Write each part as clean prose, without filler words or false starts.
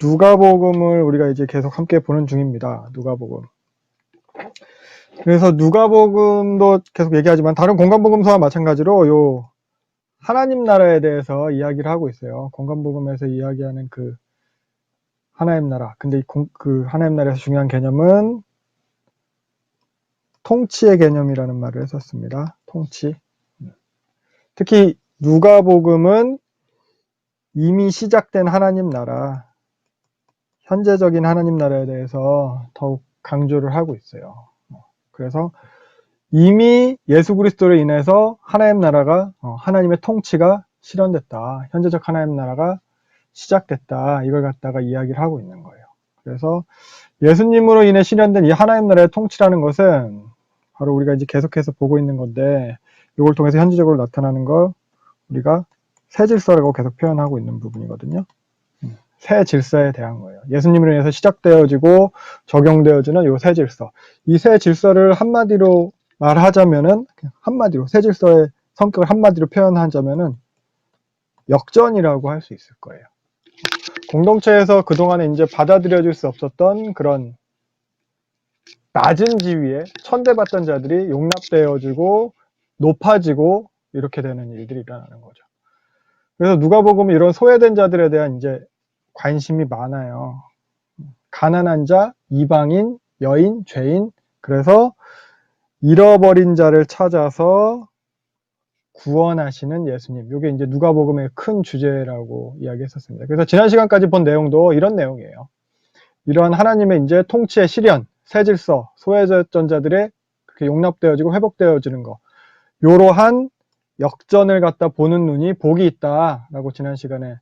누가복음을 우리가 이제 계속 함께 보는 중입니다. 누가복음. 그래서 누가복음도 계속 얘기하지만 다른 공간복음서와 마찬가지로 요 하나님 나라에 대해서 이야기를 하고 있어요. 공간복음에서 이야기하는 그 하나님 나라. 근데 그 하나님 나라에서 중요한 개념은 통치의 개념이라는 말을 했었습니다. 통치. 특히 누가복음은 이미 시작된 하나님 나라, 현재적인 하나님 나라에 대해서 더욱 강조를 하고 있어요. 그래서 이미 예수 그리스도로 인해서 하나님 나라가, 하나님의 통치가 실현됐다. 현재적 하나님 나라가 시작됐다. 이걸 갖다가 이야기를 하고 있는 거예요. 그래서 예수님으로 인해 실현된 이 하나님 나라의 통치라는 것은 바로 우리가 이제 계속해서 보고 있는 건데, 이걸 통해서 현지적으로 나타나는 걸 우리가 새 질서라고 계속 표현하고 있는 부분이거든요. 새 질서에 대한 거예요. 예수님으로 인해서 시작되어지고 적용되어지는 요 새 질서. 이 새 질서를 한마디로 말하자면은, 한마디로, 새 질서의 성격을 한마디로 표현하자면은 역전이라고 할 수 있을 거예요. 공동체에서 그동안에 이제 받아들여질 수 없었던 그런 낮은 지위에 천대받던 자들이 용납되어지고 높아지고 이렇게 되는 일들이 일어나는 거죠. 그래서 누가복음은 이런 소외된 자들에 대한 이제 관심이 많아요. 가난한 자, 이방인, 여인, 죄인. 그래서 잃어버린 자를 찾아서 구원하시는 예수님. 이게 이제 누가복음의 큰 주제라고 이야기했었습니다. 그래서 지난 시간까지 본 내용도 이런 내용이에요. 이러한 하나님의 이제 통치의 실현, 새 질서, 소외됐던 자들의 그렇게 용납되어지고 회복되어지는 거. 이러한 역전을 갖다 보는 눈이 복이 있다라고 지난 시간에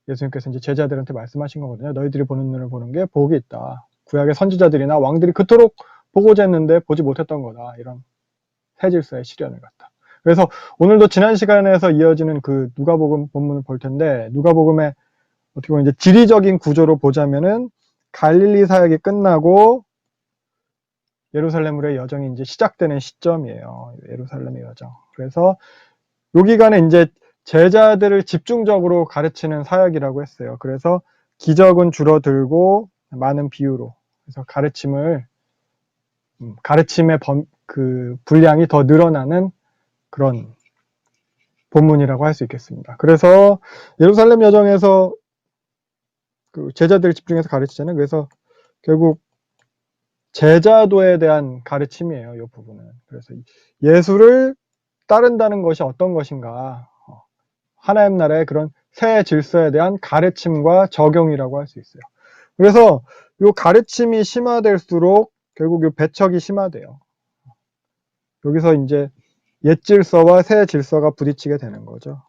예수님께서 이제 제자들한테 말씀하신 거거든요. 너희들이 보는 눈을 보는 게 복이 있다. 구약의 선지자들이나 왕들이 그토록 보고자 했는데 보지 못했던 거다. 이런 새 질서의 실현을 갖다. 그래서 오늘도 지난 시간에서 이어지는 그 누가복음 본문을 볼 텐데, 누가복음의 어떻게 보면 이제 지리적인 구조로 보자면은 갈릴리 사역이 끝나고 예루살렘으로의 여정이 이제 시작되는 시점이에요. 예루살렘의 여정. 그래서 요 기간에 이제 제자들을 집중적으로 가르치는 사역이라고 했어요. 그래서 기적은 줄어들고 많은 비유로. 그래서 가르침의 분량이 더 늘어나는 그런 본문이라고 할 수 있겠습니다. 그래서 예루살렘 여정에서 그 제자들을 집중해서 가르치잖아요. 그래서 결국 제자도에 대한 가르침이에요. 이 부분은. 그래서 예수를 따른다는 것이 어떤 것인가. 하나님 나라의 그런 새 질서에 대한 가르침과 적용이라고 할 수 있어요. 그래서 이 가르침이 심화될수록 결국 이 배척이 심화돼요. 여기서 이제 옛 질서와 새 질서가 부딪히게 되는 거죠.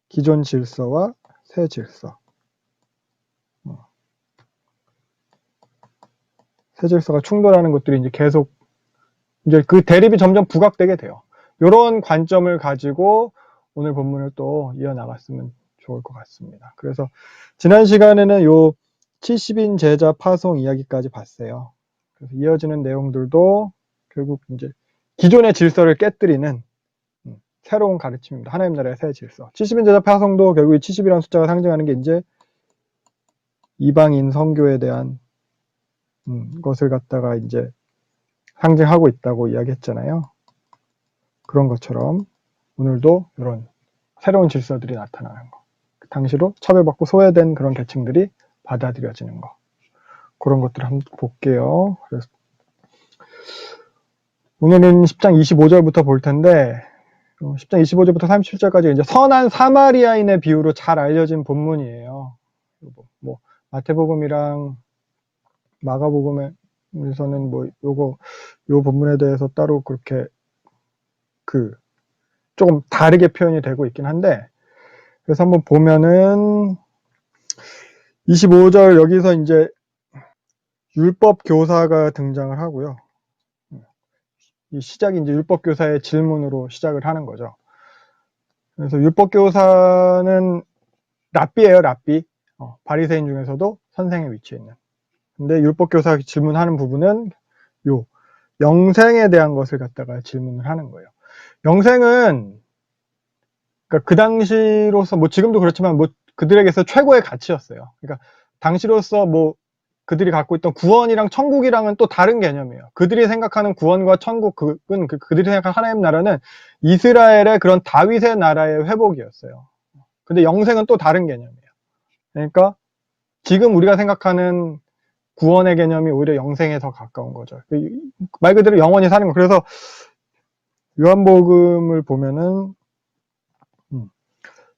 기존 질서와 새 질서. 새 질서가 충돌하는 것들이 이제 계속 이제 그 대립이 점점 부각되게 돼요. 이런 관점을 가지고 오늘 본문을 또 이어나갔으면 좋을 것 같습니다. 그래서 지난 시간에는 요 70인 제자 파송 이야기까지 봤어요. 그래서 이어지는 내용들도 결국 이제 기존의 질서를 깨뜨리는 새로운 가르침입니다. 하나님 나라의 새 질서. 70인 제자 파송도 결국 이 70이라는 숫자가 상징하는 게 이제 이방인 선교에 대한 것을 갖다가 이제 상징하고 있다고 이야기했잖아요. 그런 것처럼 오늘도 이런 새로운 질서들이 나타나는 거. 당시로 차별받고 소외된 그런 계층들이 받아들여지는 거. 그런 것들을 한번 볼게요. 그래서 오늘은 10장 25절부터 볼 텐데 10장 25절부터 37절까지 이제 선한 사마리아인의 비유로 잘 알려진 본문이에요. 뭐 마태복음이랑 마가복음에서는 뭐 요 본문에 대해서 따로 그렇게 조금 다르게 표현이 되고 있긴 한데, 그래서 한번 보면은 25절 여기서 이제 율법 교사가 등장을 하고요. 이 시작이 이제 율법 교사의 질문으로 시작을 하는 거죠. 그래서 율법 교사는 랍비예요, 랍비. 바리새인 중에서도 선생의 위치에 있는. 근데 율법 교사가 질문하는 부분은 요 영생에 대한 것을 갖다가 질문을 하는 거예요. 영생은 그러니까 그 당시로서 뭐 지금도 그렇지만 뭐 그들에게서 최고의 가치였어요. 그러니까 당시로서 뭐 그들이 갖고 있던 구원이랑 천국이랑은 또 다른 개념이에요. 그들이 생각하는 구원과 천국은 그들이 생각하는 하나님 나라는 이스라엘의 그런 다윗의 나라의 회복이었어요. 근데 영생은 또 다른 개념이에요. 그러니까 지금 우리가 생각하는 구원의 개념이 오히려 영생에 더 가까운 거죠. 말 그대로 영원히 사는 거. 그래서 요한복음을 보면은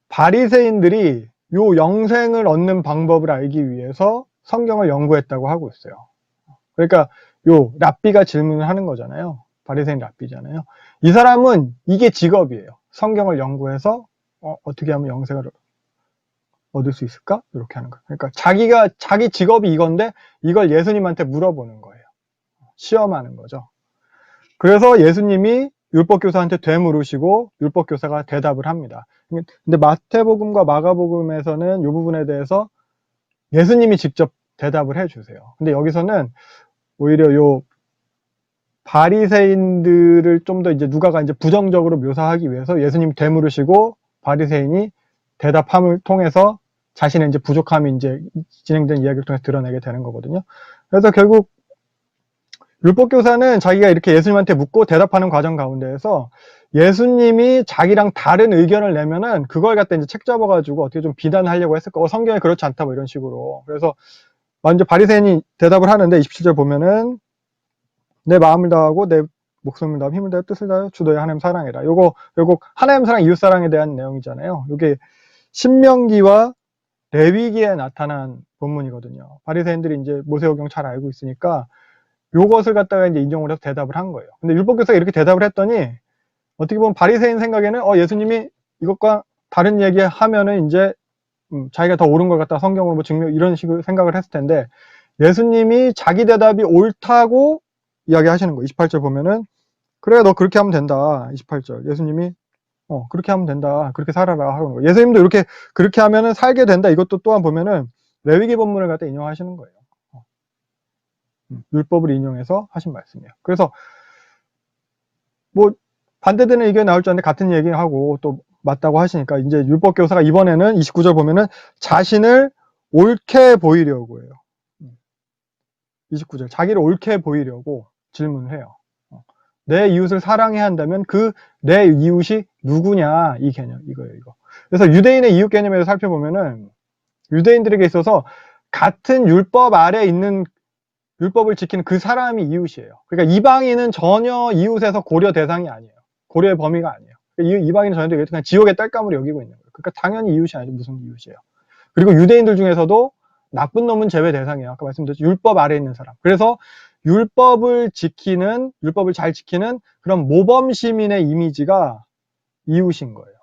바리새인들이 요 영생을 얻는 방법을 알기 위해서 성경을 연구했다고 하고 있어요. 그러니까 요 랍비가 질문을 하는 거잖아요. 바리새인 랍비잖아요. 이 사람은 이게 직업이에요. 성경을 연구해서 어떻게 하면 영생을 얻을 수 있을까? 이렇게 하는 거예요. 그러니까 자기 직업이 이건데 이걸 예수님한테 물어보는 거예요. 시험하는 거죠. 그래서 예수님이 율법교사한테 되물으시고 율법교사가 대답을 합니다. 근데 마태복음과 마가복음에서는 이 부분에 대해서 예수님이 직접 대답을 해주세요. 근데 여기서는 오히려 요 바리새인들을 좀 더 이제 누가가 이제 부정적으로 묘사하기 위해서 예수님이 되물으시고 바리새인이 대답함을 통해서 자신의 이제 부족함이 이제 진행된 이야기를 통해서 드러내게 되는 거거든요. 그래서 결국 율법교사는 자기가 이렇게 예수님한테 묻고 대답하는 과정 가운데에서 예수님이 자기랑 다른 의견을 내면은 그걸 갖다 이제 책 잡아가지고 어떻게 좀 비난하려고 했을 거. 성경에 그렇지 않다 뭐 이런 식으로. 그래서 먼저 바리새인이 대답을 하는데 27절 보면은 내 마음을 다하고 내 목숨을 다하고 힘을 다하고 뜻을 다하여 주 너의 하나님 사랑해라. 요거 하나님 사랑, 이웃 사랑에 대한 내용이잖아요. 요게 신명기와 레위기에 나타난 본문이거든요. 바리새인들이 이제 모세오경 잘 알고 있으니까 요것을 갖다가 이제 인용을 해서 대답을 한 거예요. 근데 율법교사가 이렇게 대답을 했더니 어떻게 보면 바리새인 생각에는 예수님이 이것과 다른 얘기하면은 이제 자기가 더 옳은 걸 갖다 성경으로 뭐 증명 이런 식으로 생각을 했을 텐데 예수님이 자기 대답이 옳다고 이야기하시는 거예요. 28절 보면은 그래 너 그렇게 하면 된다. 28절 예수님이 그렇게 하면 된다. 그렇게 살아라 하는 거예요. 예수님도 이렇게 그렇게 하면은 살게 된다. 이것도 또한 보면은 레위기 본문을 갖다 인용하시는 거예요. 율법을 인용해서 하신 말씀이에요. 그래서 뭐 반대되는 의견이 나올 줄 알았는데 같은 얘기하고 또 맞다고 하시니까 이제 율법교사가 이번에는 29절 보면은 자신을 옳게 보이려고 해요. 29절 자기를 옳게 보이려고 질문을 해요. 내 이웃을 사랑해야 한다면 그 내 이웃이 누구냐 이 개념 이거예요. 이거. 그래서 유대인의 이웃 개념에서 살펴보면은 유대인들에게 있어서 같은 율법 아래 있는 율법을 지키는 그 사람이 이웃이에요. 그러니까 이방인은 전혀 이웃에서 고려 대상이 아니에요. 고려의 범위가 아니에요. 그러니까 이방인은 전혀 그냥 지옥의 딸감으로 여기고 있는 거예요. 그러니까 당연히 이웃이 아니죠. 무슨 이웃이에요. 그리고 유대인들 중에서도 나쁜 놈은 제외 대상이에요. 아까 말씀드렸죠. 율법 아래에 있는 사람. 그래서 율법을 잘 지키는 그런 모범 시민의 이미지가 이웃인 거예요.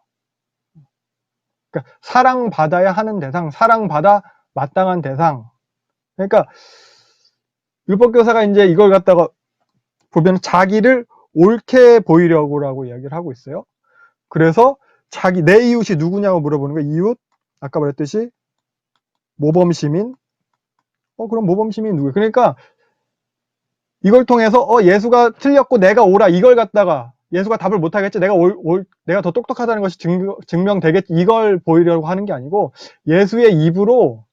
그러니까 사랑받아야 하는 대상, 사랑받아 마땅한 대상. 그러니까 율법교사가 이제 이걸 갖다가 보면 자기를 옳게 보이려고라고 이야기를 하고 있어요. 그래서 내 이웃이 누구냐고 물어보는 거예요. 이웃, 아까 말했듯이 모범시민. 그럼 모범시민이 누구예요? 그러니까 이걸 통해서 예수가 틀렸고 내가 옳아 이걸 갖다가 예수가 답을 못하겠지 내가 더 똑똑하다는 것이 증명되겠지 이걸 보이려고 하는 게 아니고 예수의 입으로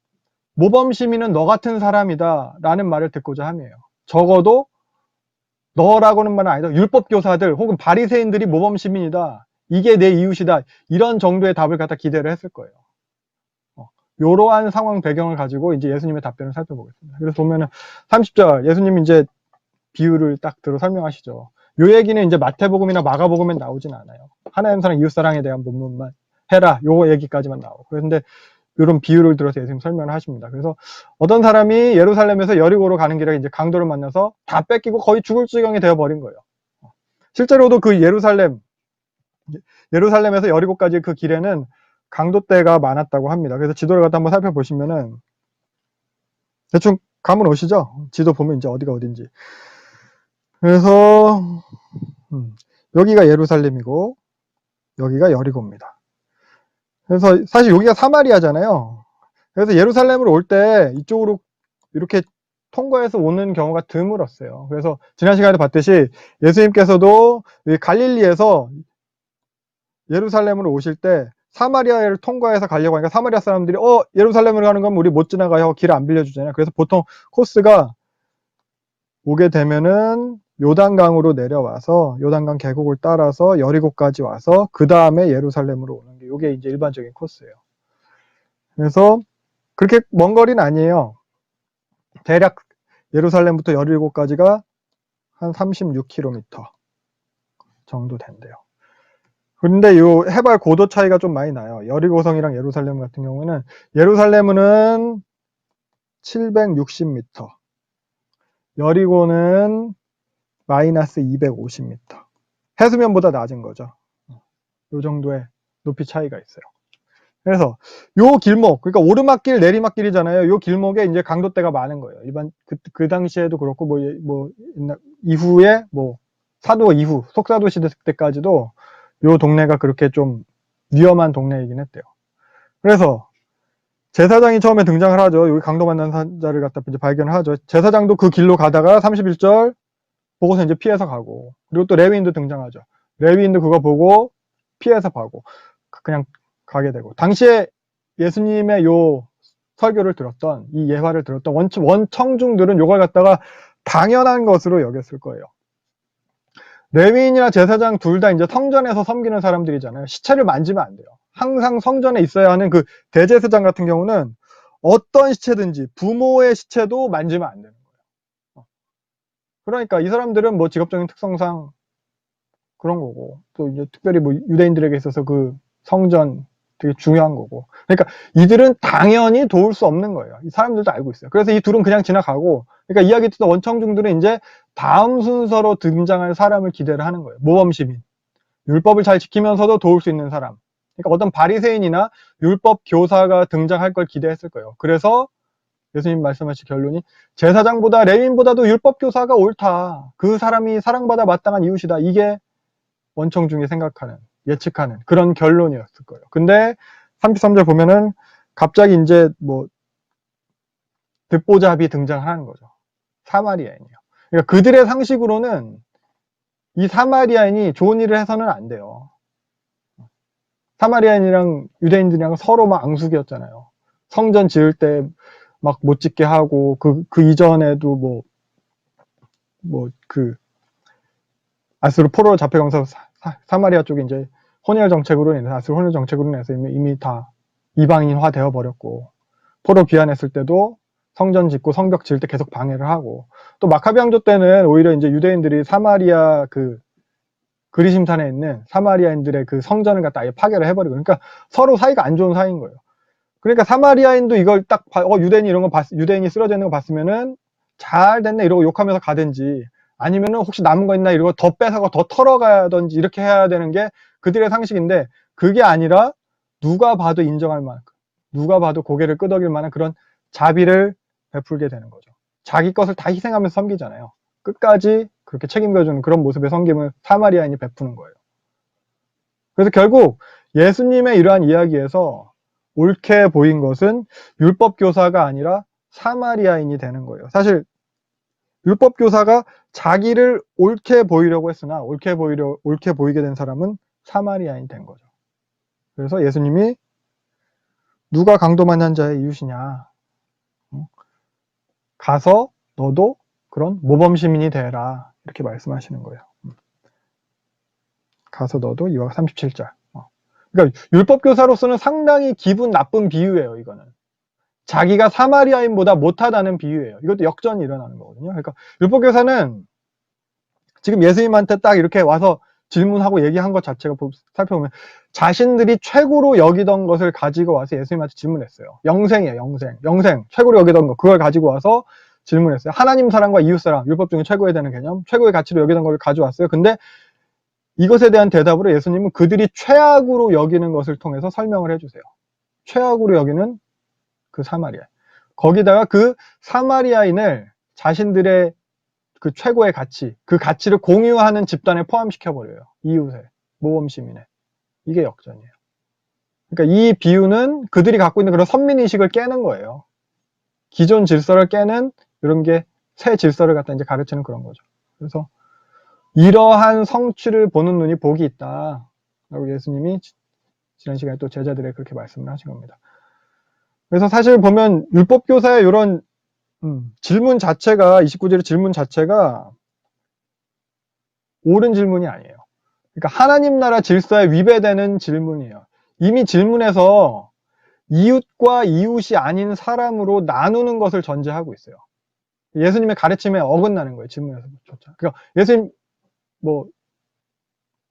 모범시민은 너 같은 사람이다 라는 말을 듣고자 함이에요. 적어도 너라고는 말은 아니다. 율법교사들 혹은 바리새인들이 모범시민이다. 이게 내 이웃이다. 이런 정도의 답을 갖다 기대를 했을 거예요. 이러한 상황 배경을 가지고 이제 예수님의 답변을 살펴보겠습니다. 그래서 보면은 30절 예수님이 이제 비유를 딱 들어 설명하시죠. 요 얘기는 이제 마태복음이나 마가복음엔 나오진 않아요. 하나님 사랑, 이웃사랑에 대한 본문만 해라. 요 얘기까지만 나오고. 그런데 이런 비유를 들어서 예수님 설명을 하십니다. 그래서 어떤 사람이 예루살렘에서 여리고로 가는 길에 이제 강도를 만나서 다 뺏기고 거의 죽을 지경이 되어버린 거예요. 실제로도 그 예루살렘에서 여리고까지 그 길에는 강도떼가 많았다고 합니다. 그래서 지도를 갖다 한번 살펴보시면은 대충 감은 오시죠? 지도 보면 이제 어디가 어딘지. 그래서 여기가 예루살렘이고 여기가 여리고입니다. 그래서 사실 여기가 사마리아잖아요. 그래서 예루살렘을 올 때 이쪽으로 이렇게 통과해서 오는 경우가 드물었어요. 그래서 지난 시간에 봤듯이 예수님께서도 갈릴리에서 예루살렘으로 오실 때 사마리아를 통과해서 가려고 하니까 사마리아 사람들이 예루살렘으로 가는 건 우리 못 지나가요. 길을 안 빌려주잖아요. 그래서 보통 코스가 오게 되면은 요단강으로 내려와서 요단강 계곡을 따라서 여리고까지 와서 그 다음에 예루살렘으로 오는 게 이게 이제 일반적인 코스예요. 그래서 그렇게 먼 거리는 아니에요. 대략 예루살렘부터 여리고까지가 한 36km 정도 된대요. 근데 요 해발 고도 차이가 좀 많이 나요. 여리고성이랑 예루살렘 같은 경우는 예루살렘은 760m, 여리고는 마이너스 250m. 해수면보다 낮은 거죠. 요 정도의 높이 차이가 있어요. 그래서 요 길목, 그러니까 오르막길, 내리막길이잖아요. 요 길목에 이제 강도대가 많은 거예요. 일반 그 당시에도 그렇고 이후에 사도 이후 속사도 시대 때까지도 요 동네가 그렇게 좀 위험한 동네이긴 했대요. 그래서 제사장이 처음에 등장을 하죠. 여기 강도 만난 산자를 갖다 이제 발견을 하죠. 제사장도 그 길로 가다가 31절 보고서 이제 피해서 가고, 그리고 또 레위인도 등장하죠. 레위인도 그거 보고 피해서 가고 그냥 가게 되고, 당시에 예수님의 요 설교를 들었던, 이 예화를 들었던 원청중들은 요걸 갖다가 당연한 것으로 여겼을 거예요. 레위인이나 제사장 둘 다 이제 성전에서 섬기는 사람들이잖아요. 시체를 만지면 안 돼요. 항상 성전에 있어야 하는 그 대제사장 같은 경우는 어떤 시체든지 부모의 시체도 만지면 안 되는 거예요. 그러니까 이 사람들은 직업적인 특성상 그런 거고, 또 이제 특별히 유대인들에게 있어서 그 성전 되게 중요한 거고, 그러니까 이들은 당연히 도울 수 없는 거예요. 이 사람들도 알고 있어요. 그래서 이 둘은 그냥 지나가고, 그러니까 이야기 듣던 원청중들은 이제 다음 순서로 등장할 사람을 기대를 하는 거예요. 모범시민, 율법을 잘 지키면서도 도울 수 있는 사람. 그러니까 어떤 바리새인이나 율법 교사가 등장할 걸 기대했을 거예요. 그래서 예수님 말씀하신 결론이 제사장보다 레위인보다도 율법 교사가 옳다. 그 사람이 사랑받아 마땅한 이웃이다. 이게 원청중이 생각하는, 예측하는 그런 결론이었을 거예요. 근데 33절 보면은 갑자기 이제 듣보잡이 등장하는 거죠. 사마리아인이요. 그러니까 그들의 상식으로는 이 사마리아인이 좋은 일을 해서는 안 돼요. 사마리아인이랑 유대인들이랑 서로 막 앙숙이었잖아요. 성전 지을 때 막 못 짓게 하고, 그 이전에도 아스로 포로로 잡혀가면서 사마리아 쪽에 이제 아스로 혼혈 정책으로 인해서 이미 다 이방인화 되어 버렸고, 포로 귀환했을 때도 성전 짓고 성벽 지을 때 계속 방해를 하고, 또 마카비 왕조 때는 오히려 이제 유대인들이 사마리아 그리심산에 있는 사마리아인들의 그 성전을 갖다 아예 파괴를 해버리고, 그러니까 서로 사이가 안 좋은 사이인 거예요. 그러니까 사마리아인도 이걸 딱 유대인이 이런 거 유대인이 쓰러져 있는 거 봤으면은 잘 됐네 이러고 욕하면서 가든지, 아니면은 혹시 남은 거 있나 이러고 더 뺏어가 더 털어가든지 이렇게 해야 되는 게 그들의 상식인데, 그게 아니라 누가 봐도 인정할 만한, 누가 봐도 고개를 끄덕일 만한 그런 자비를 베풀게 되는 거죠. 자기 것을 다 희생하면서 섬기잖아요. 끝까지 그렇게 책임져주는 그런 모습의 섬김을 사마리아인이 베푸는 거예요. 그래서 결국 예수님의 이러한 이야기에서 옳게 보인 것은 율법 교사가 아니라 사마리아인이 되는 거예요. 사실 율법 교사가 자기를 옳게 보이려고 했으나 옳게 보이게 된 사람은 사마리아인이 된 거죠. 그래서 예수님이 누가 강도 만난 자의 이웃이냐, 가서 너도 그런 모범 시민이 되라, 이렇게 말씀하시는 거예요. 가서 너도 이와 37절. 그러니까 율법 교사로서는 상당히 기분 나쁜 비유예요. 이거는 자기가 사마리아인보다 못하다는 비유예요. 이것도 역전이 일어나는 거거든요. 그러니까 율법 교사는 지금 예수님한테 딱 이렇게 와서 질문하고 얘기한 것 자체가 살펴보면 자신들이 최고로 여기던 것을 가지고 와서 예수님한테 질문했어요. 영생이에요. 영생 최고로 여기던 거, 그걸 가지고 와서 질문했어요. 하나님 사랑과 이웃 사랑, 율법 중에 최고에 되는 개념, 최고의 가치로 여기던 걸 가져왔어요. 근데 이것에 대한 대답으로 예수님은 그들이 최악으로 여기는 것을 통해서 설명을 해주세요. 최악으로 여기는 그 사마리아, 거기다가 그 사마리아인을 자신들의 그 최고의 가치, 그 가치를 공유하는 집단에 포함시켜버려요. 이웃의, 모범시민의. 이게 역전이에요. 그러니까 이 비유는 그들이 갖고 있는 그런 선민의식을 깨는 거예요. 기존 질서를 깨는 이런 게 새 질서를 갖다 이제 가르치는 그런 거죠. 그래서 이러한 성취를 보는 눈이 복이 있다 라고 예수님이 지난 시간에 또 제자들에게 그렇게 말씀을 하신 겁니다. 그래서 사실 보면 율법교사의 이런 질문 자체가 29절의 질문 자체가 옳은 질문이 아니에요. 그러니까 하나님 나라 질서에 위배되는 질문이에요. 이미 질문에서 이웃과 이웃이 아닌 사람으로 나누는 것을 전제하고 있어요. 예수님의 가르침에 어긋나는 거예요. 질문에서조차. 그러니까 예수님 뭐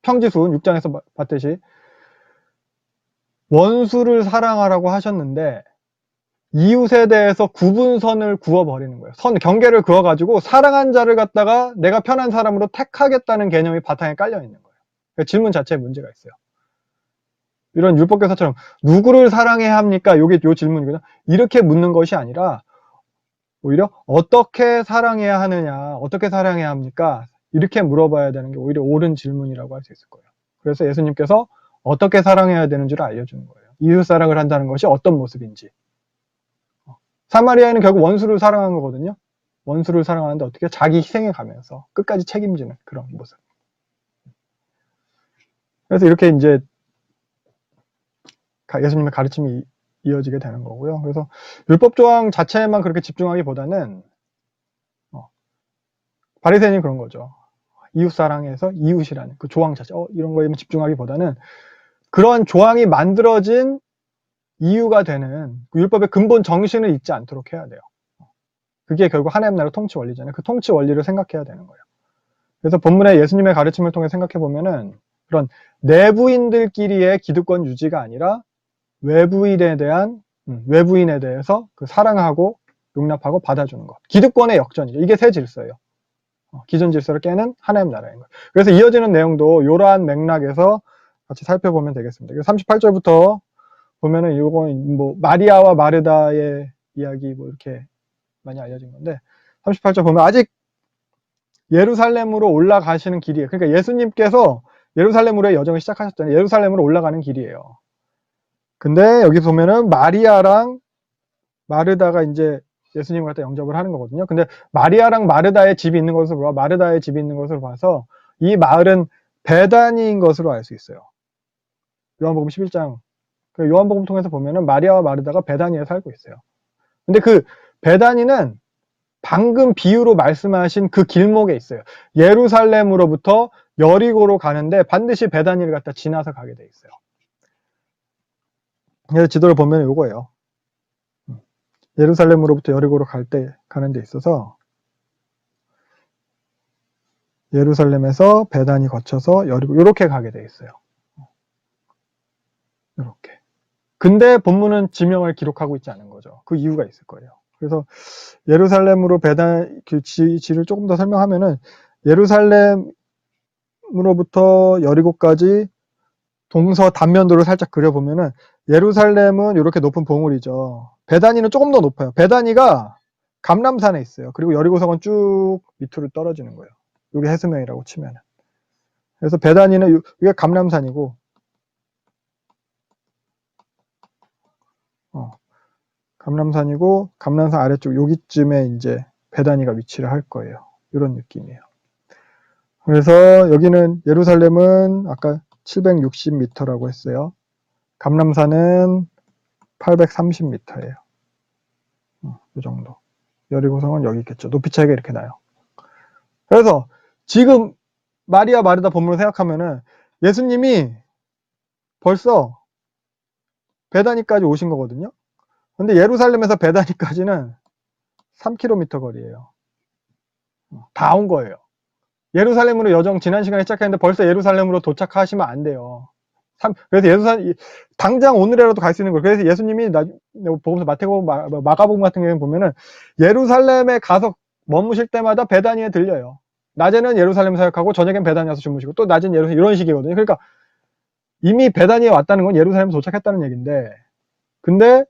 평지순 6장에서 봤듯이 원수를 사랑하라고 하셨는데 이웃에 대해서 구분선을 그어버리는 거예요. 경계를 그어가지고 사랑한 자를 갖다가 내가 편한 사람으로 택하겠다는 개념이 바탕에 깔려 있는 거예요. 그러니까 질문 자체에 문제가 있어요. 이런 율법교사처럼 누구를 사랑해야 합니까? 요게 요 질문이거든요. 이렇게 묻는 것이 아니라 오히려 어떻게 사랑해야 하느냐, 어떻게 사랑해야 합니까? 이렇게 물어봐야 되는 게 오히려 옳은 질문이라고 할 수 있을 거예요. 그래서 예수님께서 어떻게 사랑해야 되는지를 알려주는 거예요. 이웃 사랑을 한다는 것이 어떤 모습인지. 사마리아인은 결국 원수를 사랑한 거거든요. 원수를 사랑하는데 어떻게 자기 희생해 가면서 끝까지 책임지는 그런 모습. 그래서 이렇게 이제 예수님의 가르침이 이어지게 되는 거고요. 그래서 율법 조항 자체에만 그렇게 집중하기보다는 바리새인이 그런 거죠. 이웃 사랑에서 이웃이라는 그 조항 자체 이런 거에만 집중하기보다는 그런 조항이 만들어진 이유가 되는 그 율법의 근본 정신을 잊지 않도록 해야 돼요. 그게 결국 하나님 나라 통치 원리잖아요. 그 통치 원리를 생각해야 되는 거예요. 그래서 본문의 예수님의 가르침을 통해 생각해 보면은 그런 내부인들끼리의 기득권 유지가 아니라 외부인에 대해서 그 사랑하고 용납하고 받아주는 것. 기득권의 역전이죠. 이게 새 질서예요. 기존 질서를 깨는 하나님 나라인 거예요. 그래서 이어지는 내용도 이러한 맥락에서 같이 살펴보면 되겠습니다. 38절부터 보면은 이건 뭐 마리아와 마르다의 이야기 뭐 이렇게 많이 알려진 건데 38절 보면 아직 예루살렘으로 올라가시는 길이에요. 그러니까 예수님께서 예루살렘으로의 여정을 시작하셨잖아요. 예루살렘으로 올라가는 길이에요. 근데 여기 보면은 마리아랑 마르다가 이제 예수님을 갖다 영접을 하는 거거든요. 근데 마리아랑 마르다의 집이 있는 것으로 봐, 마르다의 집이 있는 것으로 봐서 이 마을은 베다니인 것으로 알 수 있어요. 요한복음 11장. 요한복음 통해서 보면은 마리아와 마르다가 베다니에 살고 있어요. 근데 그 베다니는 방금 비유로 말씀하신 그 길목에 있어요. 예루살렘으로부터 여리고로 가는데 반드시 베다니를 갖다 지나서 가게 돼 있어요. 그래서 지도를 보면 요거예요. 예루살렘으로부터 여리고로 가는 데 있어서 예루살렘에서 베다니 거쳐서 여리고 이렇게 가게 돼 있어요. 이렇게. 근데 본문은 지명을 기록하고 있지 않은 거죠. 그 이유가 있을 거예요. 그래서 예루살렘으로 그 지를 조금 더 설명하면은 예루살렘으로부터 여리고까지 동서 단면도를 살짝 그려보면은 예루살렘은 이렇게 높은 봉우리죠. 베다니는 조금 더 높아요. 베다니가 감람산에 있어요. 그리고 여리고성은 쭉 밑으로 떨어지는 거예요. 이게 해수면이라고 치면은. 그래서 베다니는 이게 감람산이고, 감람산이고 감람산 아래쪽 여기쯤에 이제 베다니가 위치를 할 거예요. 이런 느낌이에요. 그래서 여기는 예루살렘은 아까 760m라고 했어요. 감람산은 830m예요. 이 정도. 여리고성은 여기 있겠죠. 높이 차이가 이렇게 나요. 그래서 지금 마리아 마르다 본문을 생각하면은 예수님이 벌써 베다니까지 오신 거거든요. 근데 예루살렘에서 베다니까지는 3km 거리예요. 다 온 거예요. 예루살렘으로 여정 지난 시간에 시작했는데 벌써 예루살렘으로 도착하시면 안 돼요. 그래서 당장 오늘이라도 갈 수 있는 거예요. 그래서 예수님이 복음서 마태복음, 마가복음 같은 경우에 보면은 예루살렘에 가서 머무실 때마다 베다니에 들려요. 낮에는 예루살렘 사역하고 저녁엔 베다니 와서 주무시고 또 낮엔 예루살렘 이런 식이거든요. 그러니까 이미 베다니에 왔다는 건 예루살렘에 도착했다는 얘기인데, 근데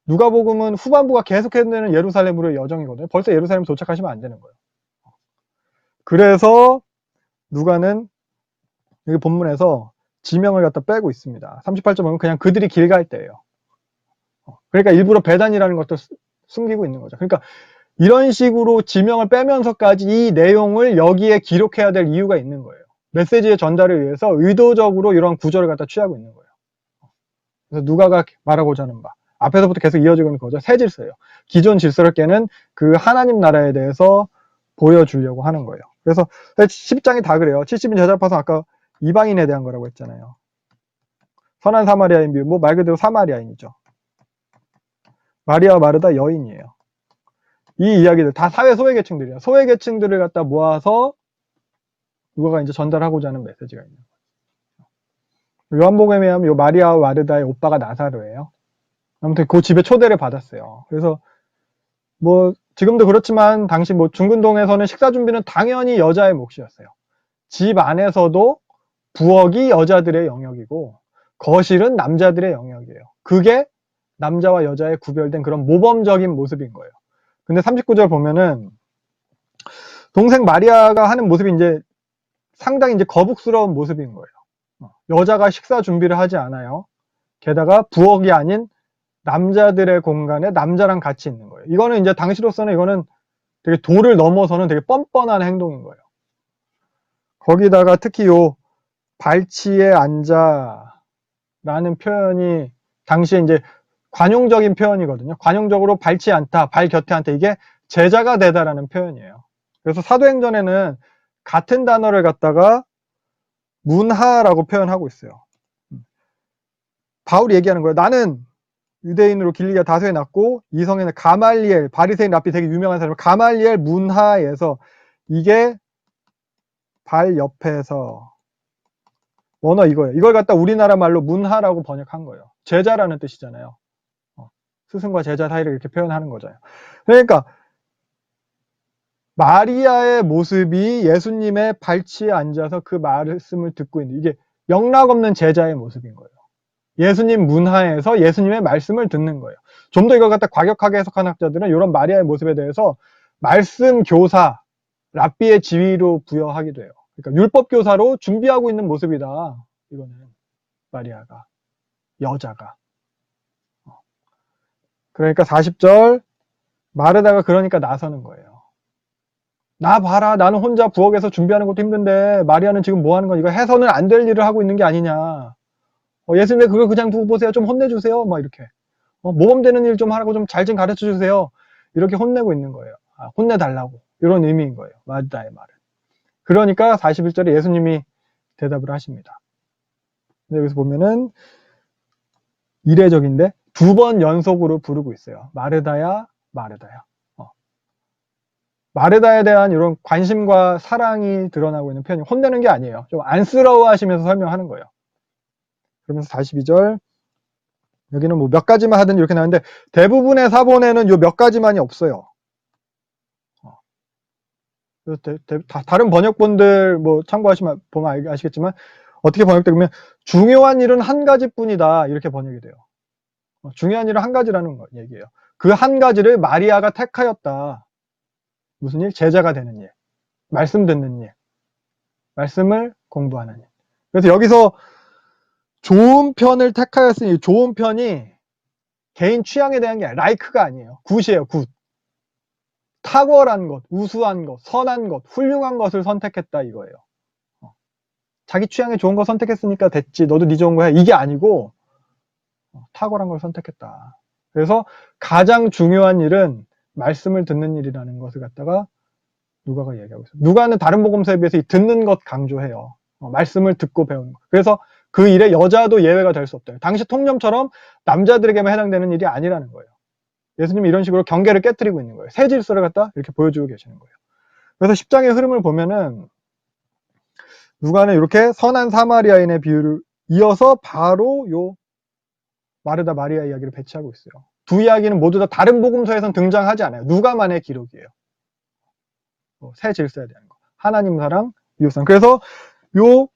누가복음은 후반부가 계속해내는 예루살렘으로의 여정이거든요. 벌써 예루살렘 도착하시면 안 되는 거예요. 그래서 누가는 여기 본문에서 지명을 갖다 빼고 있습니다. 38절 보면 그냥 그들이 길 갈 때예요. 그러니까 일부러 베단이라는 것도 숨기고 있는 거죠. 그러니까 이런 식으로 지명을 빼면서까지 이 내용을 여기에 기록해야 될 이유가 있는 거예요. 메시지의 전달을 위해서 의도적으로 이런 구조를 갖다 취하고 있는 거예요. 그래서 누가가 말하고자 하는 바. 앞에서부터 계속 이어지고 있는 거죠. 새 질서예요. 기존 질서를 깨는 그 하나님 나라에 대해서 보여주려고 하는 거예요. 그래서 10장이 다 그래요. 70인 저자파서 아까 이방인에 대한 거라고 했잖아요. 선한 사마리아인 비유, 뭐 말 그대로 사마리아인이죠. 마리아 마르다 여인이에요. 이 이야기들 다 사회 소외계층들이에요. 소외계층들을 갖다 모아서 누가가 이제 전달하고자 하는 메시지가 있는 거예요. 요한복음에 하면 요 마리아와 마르다의 오빠가 나사로예요. 아무튼 그 집에 초대를 받았어요. 그래서 뭐 지금도 그렇지만 당시 뭐 중근동에서는 식사 준비는 당연히 여자의 몫이었어요. 집 안에서도 부엌이 여자들의 영역이고 거실은 남자들의 영역이에요. 그게 남자와 여자의 구별된 그런 모범적인 모습인 거예요. 근데 39절 보면은 동생 마리아가 하는 모습이 이제 상당히 이제 거북스러운 모습인 거예요. 여자가 식사 준비를 하지 않아요. 게다가 부엌이 아닌 남자들의 공간에 남자랑 같이 있는 거예요. 이거는 이제 당시로서는 이거는 되게 도를 넘어서는 되게 뻔뻔한 행동인 거예요. 거기다가 특히 요 발치에 앉아 라는 표현이 당시에 이제 관용적인 표현이거든요. 관용적으로 발치에 앉다, 발 곁에 앉다, 이게 제자가 되다라는 표현이에요. 그래서 사도행전에는 같은 단어를 갖다가 문하라고 표현하고 있어요. 바울이 얘기하는 거예요. 나는 유대인으로 길리기아 다소에 났고 이 성에는 가말리엘, 바리새인 랍비 되게 유명한 사람, 가말리엘 문하에서 이게 발 옆에서 원어 이거예요. 이걸 갖다 우리나라 말로 문하라고 번역한 거예요. 제자라는 뜻이잖아요. 스승과 제자 사이를 이렇게 표현하는 거잖아요. 그러니까 마리아의 모습이 예수님의 발치에 앉아서 그 말씀을 듣고 있는, 이게 영락없는 제자의 모습인 거예요. 예수님 문하에서 예수님의 말씀을 듣는 거예요. 좀 더 이걸 갖다 과격하게 해석한 학자들은 이런 마리아의 모습에 대해서 말씀 교사, 랍비의 지위로 부여하기도 해요. 그러니까 율법 교사로 준비하고 있는 모습이다. 이거는 마리아가, 여자가. 그러니까 40절 마르다가 그러니까 나서는 거예요. 나 봐라, 나는 혼자 부엌에서 준비하는 것도 힘든데 마리아는 지금 뭐 하는 거, 이거 해서는 안 될 일을 하고 있는 게 아니냐. 예수님 왜 그걸 그냥 두고 보세요. 좀 혼내주세요. 막 이렇게. 모범되는 일 좀 하라고 좀 잘 좀 가르쳐 주세요. 이렇게 혼내고 있는 거예요. 혼내달라고. 이런 의미인 거예요. 마르다의 말은. 그러니까 41절에 예수님이 대답을 하십니다. 여기서 보면은 이례적인데 두 번 연속으로 부르고 있어요. 마르다야, 마르다야. 마르다에 대한 이런 관심과 사랑이 드러나고 있는 표현이, 혼내는 게 아니에요. 좀 안쓰러워 하시면서 설명하는 거예요. 그러면서 42절, 여기는 뭐 몇 가지만 하든 이렇게 나오는데 대부분의 사본에는 요 몇 가지만이 없어요. 다른 번역본들 뭐 참고하시면 보면 아시겠지만 어떻게 번역되면 중요한 일은 한 가지뿐이다 이렇게 번역이 돼요. 중요한 일은 한 가지라는 얘기예요. 그 한 가지를 마리아가 택하였다. 무슨 일? 제자가 되는 일, 말씀 듣는 일, 말씀을 공부하는 일. 그래서 여기서 좋은 편을 택하였으니 좋은 편이 개인 취향에 대한 게 아니라 라이크가 아니에요. 굿이에요. 굿. 탁월한 것, 우수한 것, 선한 것, 훌륭한 것을 선택했다 이거예요. 자기 취향에 좋은 거 선택했으니까 됐지, 너도 네 좋은 거 해, 이게 아니고 탁월한 걸 선택했다. 그래서 가장 중요한 일은 말씀을 듣는 일이라는 것을 갖다가 누가가 얘기하고 있어요. 누가는 다른 복음서에 비해서 이 듣는 것 강조해요. 말씀을 듣고 배우는 것. 그래서 그 일에 여자도 예외가 될 수 없다. 당시 통념처럼 남자들에게만 해당되는 일이 아니라는 거예요. 예수님이 이런 식으로 경계를 깨뜨리고 있는 거예요. 새 질서를 갖다 이렇게 보여주고 계시는 거예요. 그래서 10장의 흐름을 보면은 누가는 이렇게 선한 사마리아인의 비유를 이어서 바로 요 마르다 마리아 이야기를 배치하고 있어요. 두 이야기는 모두 다 다른 복음서에선 등장하지 않아요. 누가만의 기록이에요. 새 질서에 대한 거. 하나님 사랑, 이웃 사랑. 그래서 요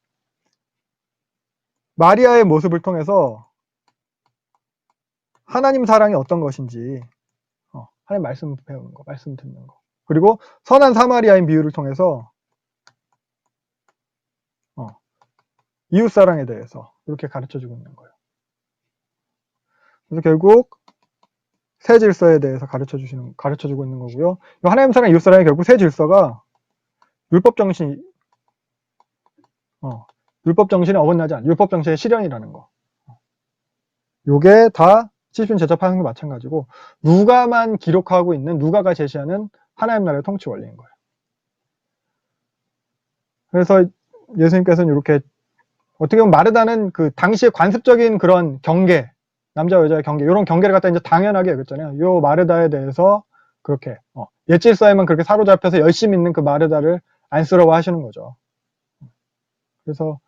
마리아의 모습을 통해서 하나님 사랑이 어떤 것인지, 하나님 말씀 배우는 거, 말씀 듣는 거. 그리고 선한 사마리아인 비유를 통해서 이웃 사랑에 대해서 이렇게 가르쳐주고 있는 거예요. 그래서 결국 새 질서에 대해서 가르쳐주고 있는 거고요. 하나님 사랑, 이웃 사랑의 결국 새 질서가 율법 정신에 어긋나지 않는 율법 정신의 실현이라는 거. 요게 다 70인 제접하는 게 마찬가지고 누가만 기록하고 있는 누가가 제시하는 하나님 나라의 통치 원리인 거예요. 그래서 예수님께서는 이렇게 어떻게 보면 마르다는 그 당시의 관습적인 그런 경계, 남자와 여자의 경계, 이런 경계를 갖다 이제 당연하게 여겼잖아요. 요 마르다에 대해서 그렇게 옛질서에만 그렇게 사로잡혀서 열심히 있는 그 마르다를 안쓰러워 하시는 거죠. 그래서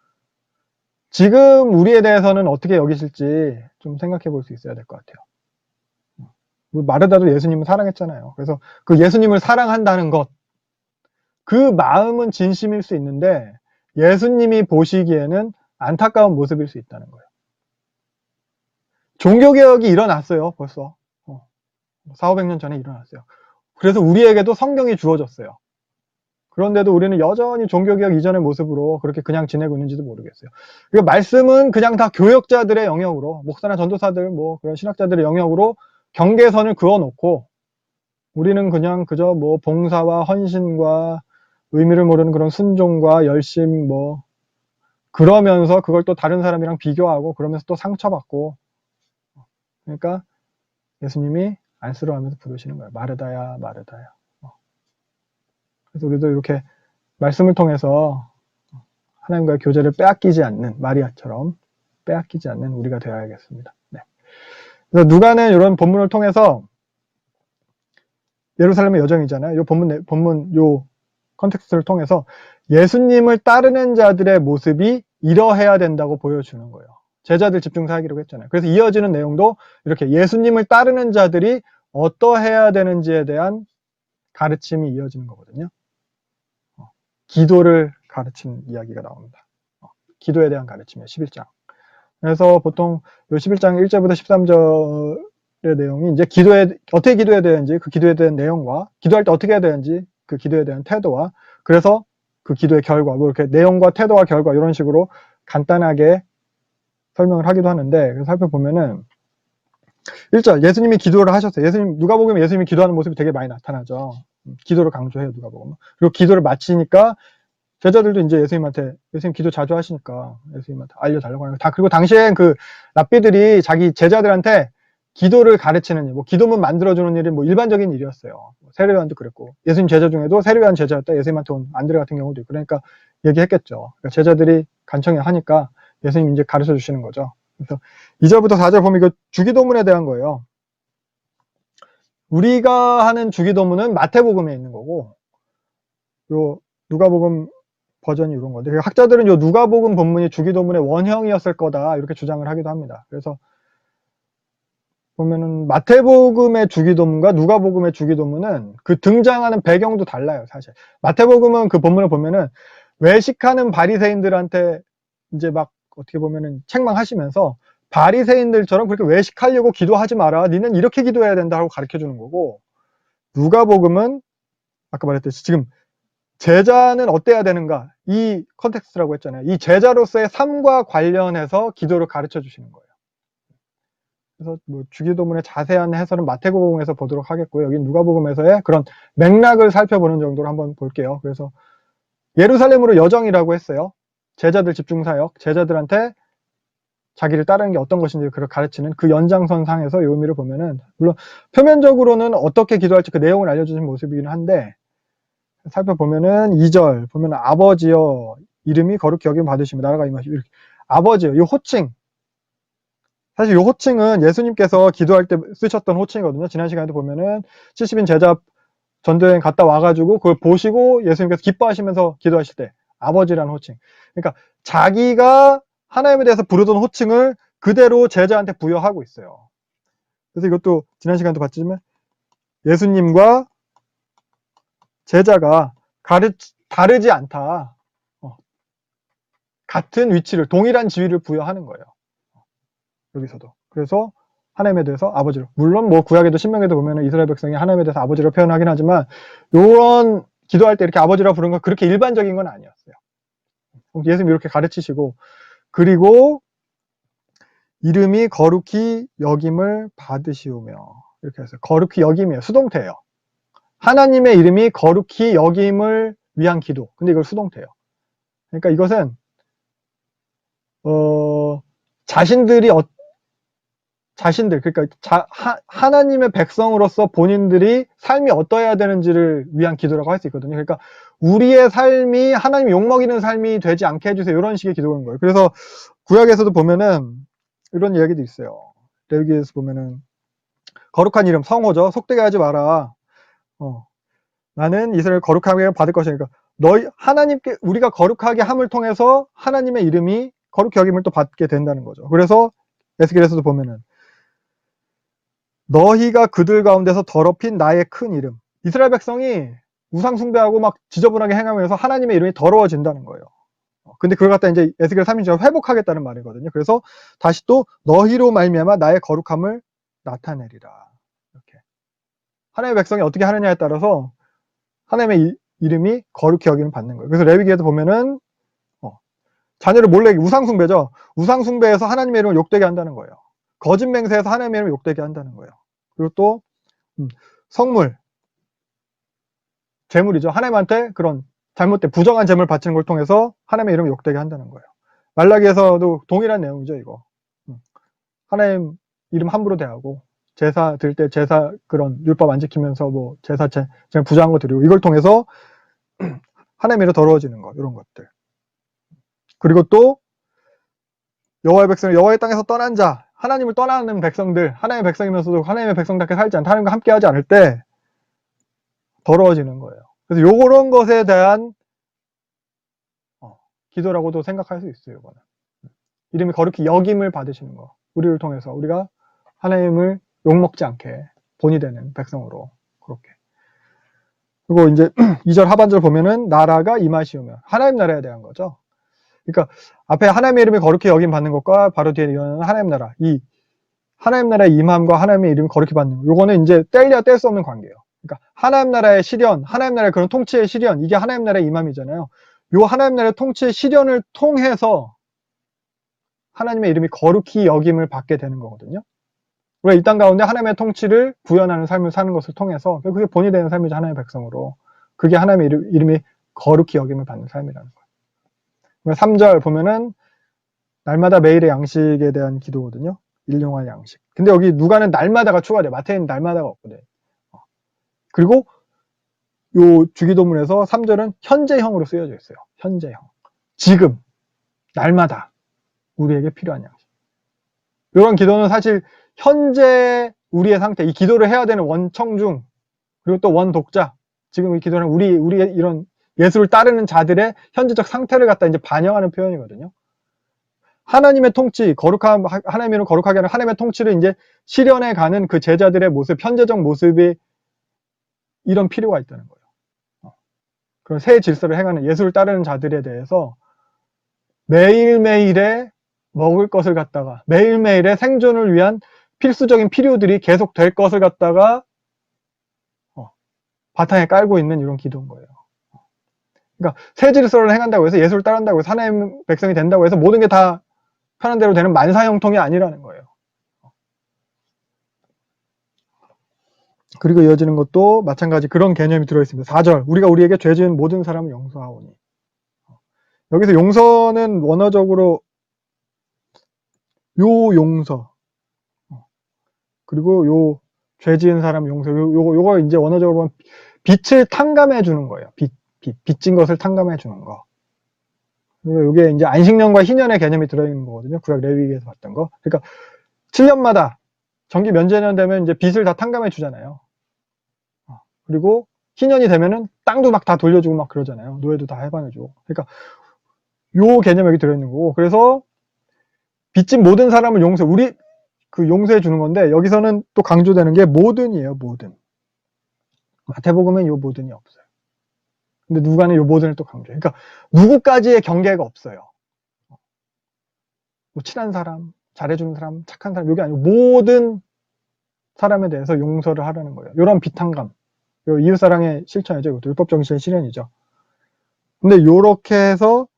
지금 우리에 대해서는 어떻게 여기실지 좀 생각해 볼 수 있어야 될 것 같아요. 마르다도 예수님을 사랑했잖아요. 그래서 그 예수님을 사랑한다는 것, 그 마음은 진심일 수 있는데 예수님이 보시기에는 안타까운 모습일 수 있다는 거예요. 종교개혁이 일어났어요. 벌써 400~500년 전에 일어났어요. 그래서 우리에게도 성경이 주어졌어요. 그런데도 우리는 여전히 종교개혁 이전의 모습으로 그렇게 그냥 지내고 있는지도 모르겠어요. 그러니까 말씀은 그냥 다 교역자들의 영역으로, 목사나 전도사들, 뭐 그런 신학자들의 영역으로 경계선을 그어놓고 우리는 그냥 그저 뭐 봉사와 헌신과 의미를 모르는 그런 순종과 열심 뭐 그러면서 그걸 또 다른 사람이랑 비교하고 그러면서 또 상처받고, 그러니까 예수님이 안쓰러워하면서 부르시는 거예요. 마르다야, 마르다야. 그래서 우리도 이렇게 말씀을 통해서 하나님과의 교제를 빼앗기지 않는, 마리아처럼 빼앗기지 않는 우리가 되어야겠습니다. 네. 그래서 누가는 이런 본문을 통해서 예루살렘의 여정이잖아요. 이 본문 요 컨텍스트를 통해서 예수님을 따르는 자들의 모습이 이러해야 된다고 보여주는 거예요. 제자들 집중사기라고 했잖아요. 그래서 이어지는 내용도 이렇게 예수님을 따르는 자들이 어떠해야 되는지에 대한 가르침이 이어지는 거거든요. 기도를 가르치는 이야기가 나옵니다. 기도에 대한 가르침이에요. 11장. 그래서 보통 요 11장 1절부터 13절의 내용이 이제 어떻게 기도해야 되는지, 그 기도에 대한 내용과 기도할 때 어떻게 해야 되는지, 그 기도에 대한 태도와, 그래서 그 기도의 결과, 뭐 이렇게 내용과 태도와 결과 이런 식으로 간단하게 설명을 하기도 하는데, 그래서 살펴보면은 1절 예수님이 기도를 하셨어요. 누가복음에 예수님이 기도하는 모습이 되게 많이 나타나죠. 기도를 강조해요, 누가복음은. 그리고 기도를 마치니까 제자들도 이제 예수님 기도 자주 하시니까 예수님한테 알려달라고 하는 거예요. 그리고 당시엔 그 랍비들이 자기 제자들한테 기도를 가르치는 일, 뭐 기도문 만들어주는 일이 뭐 일반적인 일이었어요. 세례요한도 그랬고, 예수님 제자 중에도 세례요한 제자였다 예수님한테 온 안드레 같은 경우도 있고, 그러니까 얘기했겠죠. 그러니까 제자들이 간청해 하니까 예수님 이제 가르쳐 주시는 거죠. 그래서 2절부터 4절 보면 이거 주기도문에 대한 거예요. 우리가 하는 주기도문은 마태복음에 있는 거고, 요 누가복음 버전이 이런 건데, 학자들은 요 누가복음 본문이 주기도문의 원형이었을 거다 이렇게 주장을 하기도 합니다. 그래서 보면은 마태복음의 주기도문과 누가복음의 주기도문은 그 등장하는 배경도 달라요, 사실. 마태복음은 그 본문을 보면은 외식하는 바리새인들한테 이제 막 어떻게 보면은 책망하시면서 바리새인들처럼 그렇게 외식하려고 기도하지 마라, 니는 이렇게 기도해야 된다 하고 가르쳐 주는 거고, 누가복음은 아까 말했듯이 지금 제자는 어때야 되는가, 이 컨텍스트라고 했잖아요. 이 제자로서의 삶과 관련해서 기도를 가르쳐 주시는 거예요. 그래서 뭐 주기도문의 자세한 해설은 마태복음에서 보도록 하겠고요. 여기 누가복음에서의 그런 맥락을 살펴보는 정도로 한번 볼게요. 그래서 예루살렘으로 여정이라고 했어요. 제자들 집중사역, 제자들한테 자기를 따르는 게 어떤 것인지 그걸 가르치는 그 연장선상에서 이 의미를 보면은, 물론 표면적으로는 어떻게 기도할지 그 내용을 알려주신 모습이긴 한데, 살펴보면은 2절 보면 아버지여 이름이 거룩히 여김 받으시며 나라가 임하시고, 아버지여, 이 호칭, 사실 이 호칭은 예수님께서 기도할 때 쓰셨던 호칭이거든요. 지난 시간에도 보면은 70인 제자 전도여행 갔다 와가지고 그걸 보시고 예수님께서 기뻐하시면서 기도하실 때 아버지라는 호칭, 그러니까 자기가 하나님에 대해서 부르던 호칭을 그대로 제자한테 부여하고 있어요. 그래서 이것도 지난 시간에도 봤지만 예수님과 제자가 다르지 않다, 같은 위치를, 동일한 지위를 부여하는 거예요, 여기서도. 그래서 하나님에 대해서 아버지로, 물론 뭐 구약에도 신명에도 보면 이스라엘 백성이 하나님에 대해서 아버지로 표현하긴 하지만 요런 기도할 때 이렇게 아버지라고 부르는 건 그렇게 일반적인 건 아니었어요. 예수님이 이렇게 가르치시고, 그리고 이름이 거룩히 여김을 받으시오며, 이렇게 해서 거룩히 여김이에요. 수동태예요. 하나님의 이름이 거룩히 여김을 위한 기도. 근데 이걸 수동태예요. 그러니까 이것은 자신들이 자신들, 그러니까 하나님의 백성으로서 본인들이 삶이 어떠해야 되는지를 위한 기도라고 할 수 있거든요. 그러니까 우리의 삶이 하나님 욕먹이는 삶이 되지 않게 해주세요. 이런 식의 기도인 거예요. 그래서 구약에서도 보면은 이런 이야기도 있어요. 레위기에서 보면은 거룩한 이름, 성호죠. 속되게 하지 마라. 나는 이스라엘 거룩하게 받을 것이니까 너희 하나님께 우리가 거룩하게 함을 통해서 하나님의 이름이 거룩히 여김을 또 받게 된다는 거죠. 그래서 에스겔에서도 보면은 너희가 그들 가운데서 더럽힌 나의 큰 이름. 이스라엘 백성이 우상 숭배하고 막 지저분하게 행하면서 하나님의 이름이 더러워진다는 거예요. 근데 그걸 갖다 이제 에스겔 3장에 회복하겠다는 말이거든요. 그래서 다시 또 너희로 말미암아 나의 거룩함을 나타내리라. 이렇게 하나님의 백성이 어떻게 하느냐에 따라서 하나님의 이름이 거룩히 여김을 받는 거예요. 그래서 레위기에도 보면은 자녀를 몰래 우상 숭배죠. 우상 숭배에서 하나님의 이름을 욕되게 한다는 거예요. 거짓 맹세해서 하나님의 이름을 욕되게 한다는 거예요. 그리고 또 성물, 재물이죠. 하나님한테 그런 잘못된 부정한 재물 바치는 걸 통해서 하나님의 이름을 욕되게 한다는 거예요. 말라기에서도 동일한 내용이죠. 이거 하나님 이름 함부로 대하고 제사 드릴 때 제사 그런 율법 안 지키면서 뭐 제사 부정한 거 드리고 이걸 통해서 하나님의 이름 더러워지는 거 이런 것들. 그리고 또 여호와의 백성, 여호와의 땅에서 떠난 자, 하나님을 떠나는 백성들, 하나님의 백성이면서도 하나님의 백성답게 살지 않다, 하나님과 함께하지 않을 때 더러워지는 거예요. 그래서 요런 것에 대한 기도라고도 생각할 수 있어요. 이거는. 이름이 거룩히 여김을 받으시는 거, 우리를 통해서 우리가 하나님을 욕먹지 않게 본이 되는 백성으로 그렇게. 그리고 이제 2절 하반절 보면은 나라가 임하시오며 하나님 나라에 대한 거죠. 그러니까 앞에 하나님의 이름이 거룩히 여김 받는 것과 바로 뒤에 이거는 하나님 나라, 이 하나님 나라의 임함과 하나님의 이름이 거룩히 받는 거, 요거는 이제 뗄래야 뗄 수 없는 관계예요. 그러니까 하나님 나라의 실현, 하나님 나라의 그런 통치의 실현, 이게 하나님 나라의 임함이잖아요. 요 하나님 나라의 통치의 실현을 통해서 하나님의 이름이 거룩히 여김을 받게 되는 거거든요. 우리가 이 땅 가운데 하나님의 통치를 구현하는 삶을 사는 것을 통해서 그게 본이 되는 삶이죠. 하나님의 백성으로. 그게 하나님의 이름이 거룩히 여김을 받는 삶이라는 거예요. 3절 보면은 날마다 매일의 양식에 대한 기도거든요. 일용할 양식. 근데 여기 누가는 날마다가 추가돼요. 마태는 날마다가 없거든요. 그리고 요 주기도문에서 3절은 현재형으로 쓰여져 있어요. 현재형. 지금, 날마다 우리에게 필요한 양식. 이런 기도는 사실 현재 우리의 상태, 이 기도를 해야 되는 원청중, 그리고 또 원독자, 지금 이 기도는 우리의 이런 예수를 따르는 자들의 현재적 상태를 갖다 이제 반영하는 표현이거든요. 하나님의 통치, 하나님의 이름을 거룩하게 하는 하나님의 통치를 이제 실현해 가는 그 제자들의 모습, 현재적 모습이 이런 필요가 있다는 거예요. 그런 새 질서를 행하는 예수를 따르는 자들에 대해서 매일매일의 먹을 것을 갖다가 매일매일의 생존을 위한 필수적인 필요들이 계속 될 것을 갖다가 바탕에 깔고 있는 이런 기도인 거예요. 그러니까 새 질서를 행한다고 해서 예수를 따른다고 해서 하나님 백성이 된다고 해서 모든 게 다 편한 대로 되는 만사형통이 아니라는 거예요. 그리고 이어지는 것도 마찬가지 그런 개념이 들어있습니다. 4절 우리가 우리에게 죄 지은 모든 사람을 용서하오니. 여기서 용서는 원어적으로 요 용서 그리고 요 죄 지은 사람 용서 요거 이제 원어적으로 보면 빛을 탕감해 주는 거예요. 빚진 것을 탕감해 주는 거. 이게 이제 안식년과 희년의 개념이 들어있는 거거든요. 구약 레위기에서 봤던 거. 그러니까 7년마다 정기 면제년 되면 이제 빚을 다 탕감해 주잖아요. 그리고 희년이 되면은 땅도 막 다 돌려주고 막 그러잖아요. 노예도 다 해방해주고. 그러니까 요 개념이 여기 들어있는 거고. 그래서 빚진 모든 사람을 용서해 주는 건데 여기서는 또 강조되는 게 모든이에요. 모든. 마태복음엔 요 모든이 없어요. 근데 누가는 요 모든을 또 강조해요. 그러니까 누구까지의 경계가 없어요. 뭐 친한 사람, 잘해주는 사람, 착한 사람 이게 아니고 모든 사람에 대해서 용서를 하라는 거예요. 이런 비탄감, 이웃사랑의 실천이죠. 이것도 율법 정신의 실현이죠. 근데 요렇게 해서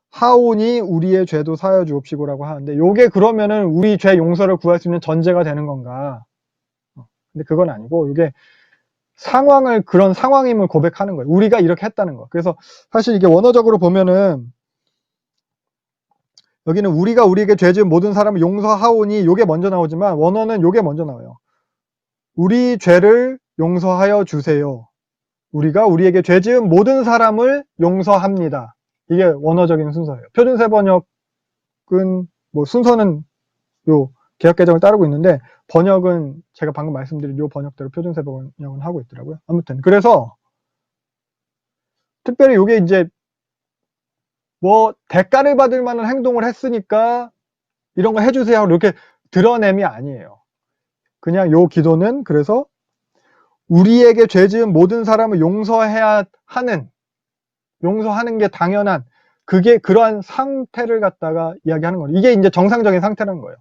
하오니 우리의 죄도 사하여 주옵시고라고 하는데 요게 그러면은 우리 죄 용서를 구할 수 있는 전제가 되는 건가? 근데 그건 아니고 이게 그런 상황임을 고백하는 거예요. 우리가 이렇게 했다는 거. 그래서 사실 이게 원어적으로 보면은 여기는 우리가 우리에게 죄 지은 모든 사람을 용서하오니 요게 먼저 나오지만 원어는 요게 먼저 나와요. 우리 죄를 용서하여 주세요. 우리가 우리에게 죄 지은 모든 사람을 용서합니다. 이게 원어적인 순서예요. 표준세 번역은 뭐 순서는 요 개역 개정을 따르고 있는데 번역은 제가 방금 말씀드린 요 번역대로 표준세 번역은 하고 있더라고요. 아무튼 그래서 특별히 요게 이제 뭐 대가를 받을 만한 행동을 했으니까 이런 거 해주세요 이렇게 드러냄이 아니에요. 그냥 요 기도는 그래서 우리에게 죄 지은 모든 사람을 용서해야 하는, 용서하는 게 당연한, 그게 그러한 상태를 갖다가 이야기하는 거예요. 이게 이제 정상적인 상태라는 거예요.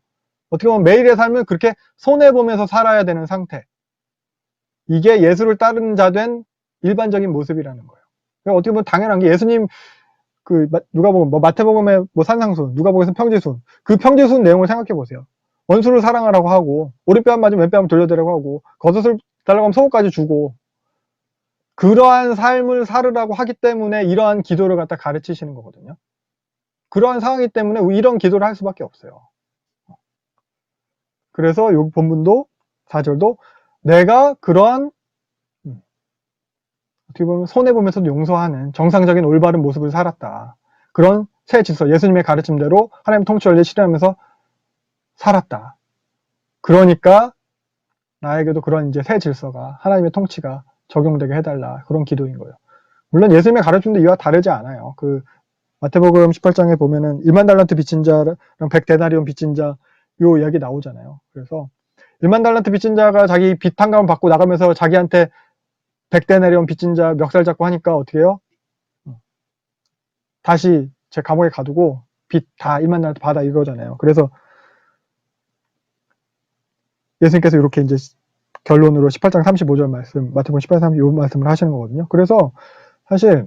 어떻게 보면 매일의 삶을 그렇게 손해보면서 살아야 되는 상태. 이게 예수를 따르는 자 된 일반적인 모습이라는 거예요. 그러니까 어떻게 보면 당연한 게 예수님 그 누가복음, 뭐 마태복음의 뭐 산상순, 누가복음에서 평지순, 그 평지순 내용을 생각해 보세요. 원수를 사랑하라고 하고 오른뺨 맞으면 왼뺨 돌려대라고 하고 겉옷을 달라고 하면 속옷까지 주고 그러한 삶을 살으라고 하기 때문에 이러한 기도를 갖다 가르치시는 거거든요. 그러한 상황이기 때문에 이런 기도를 할 수밖에 없어요. 그래서 요 본문도 4절도 내가 그러한 어떻게 보면 손해보면서도 용서하는 정상적인 올바른 모습을 살았다. 그런 새 질서, 예수님의 가르침대로 하나님 통치 원리를 실현하면서 살았다. 그러니까 나에게도 그런 이제 새 질서가 하나님의 통치가 적용되게 해달라. 그런 기도인 거예요. 물론 예수님의 가르침도 이와 다르지 않아요. 그 마태복음 18장에 보면은 1만 달란트 빚진 자랑 100데나리온 빚진 자 요 이야기 나오잖아요. 그래서 1만 달란트 빚진 자가 자기 빚 탕감을 받고 나가면서 자기한테 100데나리온 빚진 자 멱살 잡고 하니까 어떻게 해요? 다시 제 감옥에 가두고 빚 다 1만 달란트 받아 이거잖아요. 그래서 예수님께서 이렇게 이제 결론으로 18장 35절 말씀, 마태복음 18장 35절 말씀을 하시는 거거든요. 그래서 사실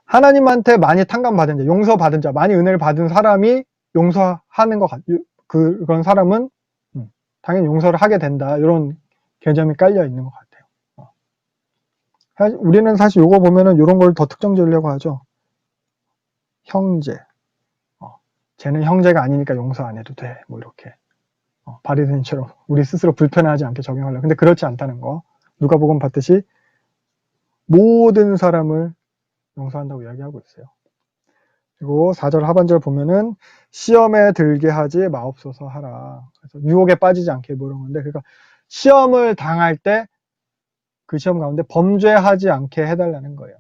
하나님한테 많이 탕감받은 자, 용서받은 자, 많이 은혜를 받은 사람이 용서하는 것 같아요. 그런 사람은 당연히 용서를 하게 된다. 이런 개념이 깔려 있는 것 같아요. 우리는 사실 요거 보면은 이런 걸 더 특정 지으려고 하죠. 형제. 쟤는 형제가 아니니까 용서 안 해도 돼. 뭐 이렇게. 바리새인처럼 우리 스스로 불편하지 않게 적용하려고. 근데 그렇지 않다는 거. 누가복음 봤듯이 모든 사람을 용서한다고 이야기하고 있어요. 그리고 4절 하반절 보면은 시험에 들게 하지 마옵소서 하라. 그래서 유혹에 빠지지 않게 물어보는데, 그러니까 시험을 당할 때 그 시험 가운데 범죄하지 않게 해달라는 거예요.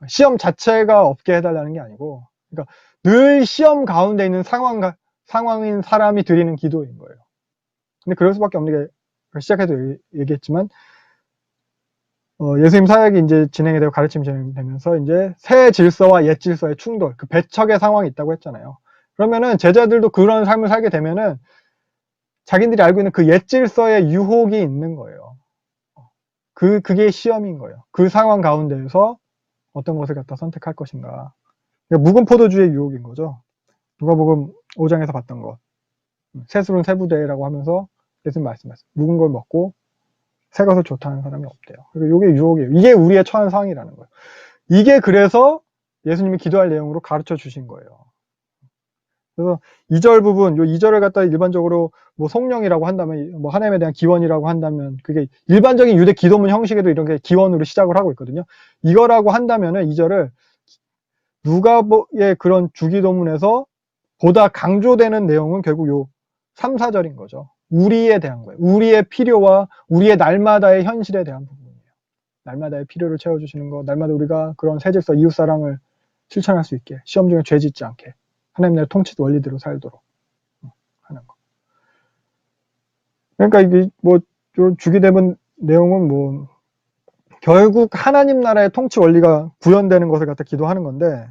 시험 자체가 없게 해달라는 게 아니고, 그러니까 늘 시험 가운데 있는 상황인 사람이 드리는 기도인 거예요. 근데 그럴 수밖에 없는 게 시작해도 얘기했지만 예수님 사역이 이제 진행이 되고 가르침이 진행되면서 이제 새 질서와 옛 질서의 충돌, 그 배척의 상황이 있다고 했잖아요. 그러면은 제자들도 그런 삶을 살게 되면은 자기들이 알고 있는 그 옛 질서의 유혹이 있는 거예요. 그게 시험인 거예요. 그 상황 가운데에서 어떤 것을 갖다 선택할 것인가. 그러니까 묵은 포도주의 유혹인 거죠. 누가복음 5장에서 봤던 것. 새술은 새부대라고 하면서 예수님 말씀하셨어요. 묵은 걸 먹고 새 것을 좋다는 사람이 없대요. 그리고 이게 유혹이에요. 이게 우리의 처한 상황이라는 거예요. 이게 그래서 예수님이 기도할 내용으로 가르쳐 주신 거예요. 그래서 2절 부분, 요 2절을 갖다 일반적으로 뭐 성령이라고 한다면, 뭐 하나님에 대한 기원이라고 한다면, 그게 일반적인 유대 기도문 형식에도 이런 게 기원으로 시작을 하고 있거든요. 이거라고 한다면은 2절을 누가의 그런 주기도문에서 보다 강조되는 내용은 결국 요 3, 4절인 거죠. 우리에 대한 거예요. 우리의 필요와 우리의 날마다의 현실에 대한 부분이에요. 날마다의 필요를 채워주시는 거, 날마다 우리가 그런 새질서, 이웃사랑을 실천할 수 있게, 시험 중에 죄 짓지 않게, 하나님 나라의 통치 원리대로 살도록 하는 거. 그러니까 이게 뭐 주기되는 내용은 뭐 결국 하나님 나라의 통치 원리가 구현되는 것을 갖다 기도하는 건데,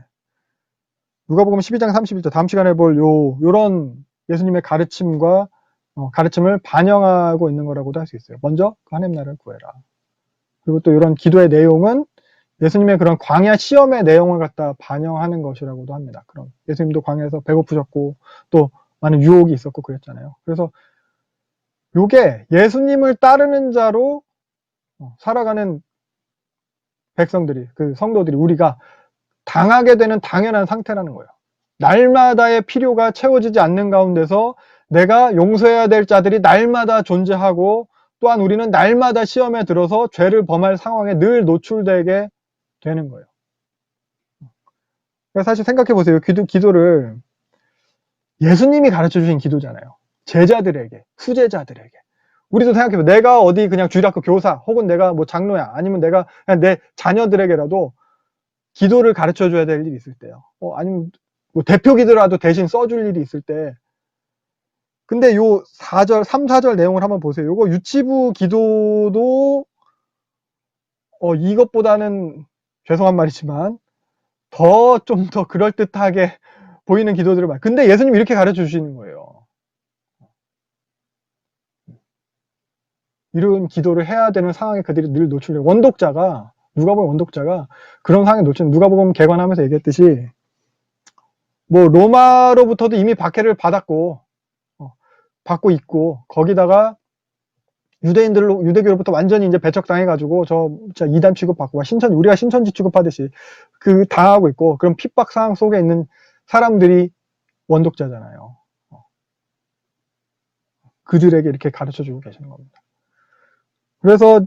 누가복음 12장 31절 다음 시간에 볼 요런 예수님의 가르침과 가르침을 반영하고 있는 거라고도 할 수 있어요. 먼저 그 하나님 나라를 구해라. 그리고 또 이런 기도의 내용은 예수님의 그런 광야 시험의 내용을 갖다 반영하는 것이라고도 합니다. 그럼 예수님도 광야에서 배고프셨고 또 많은 유혹이 있었고 그랬잖아요. 그래서 요게 예수님을 따르는 자로 살아가는 백성들이, 그 성도들이, 우리가 당하게 되는 당연한 상태라는 거예요. 날마다의 필요가 채워지지 않는 가운데서 내가 용서해야 될 자들이 날마다 존재하고, 또한 우리는 날마다 시험에 들어서 죄를 범할 상황에 늘 노출되게 되는 거예요. 사실 생각해 보세요. 기도를 예수님이 가르쳐 주신 기도잖아요. 제자들에게, 후제자들에게. 우리도 생각해봐. 내가 어디 그냥 주일학교 교사, 혹은 내가 뭐 장로야, 아니면 내가 그냥 내 자녀들에게라도 기도를 가르쳐 줘야 될 일이 있을 때요. 아니면 뭐 대표 기도라도 대신 써줄 일이 있을 때. 근데 요 4절, 3, 4절 내용을 한번 보세요. 요거 유치부 기도도 이것보다는 죄송한 말이지만 좀 더 그럴듯하게 보이는 기도들을 봐요. 근데 예수님이 이렇게 가르쳐 주시는 거예요. 이런 기도를 해야 되는 상황에 그들이 늘 노출돼요. 누가복음 원독자가 그런 상황에 누가복음 개관하면서 얘기했듯이, 뭐 로마로부터도 이미 박해를 받고 있고, 거기다가 유대교로부터 완전히 이제 배척당해가지고 진짜 이단 취급받고, 우리가 신천지 취급하듯이 당하고 있고, 그런 핍박 상황 속에 있는 사람들이 원독자잖아요. 그들에게 이렇게 가르쳐 주고 계시는 겁니다. 그래서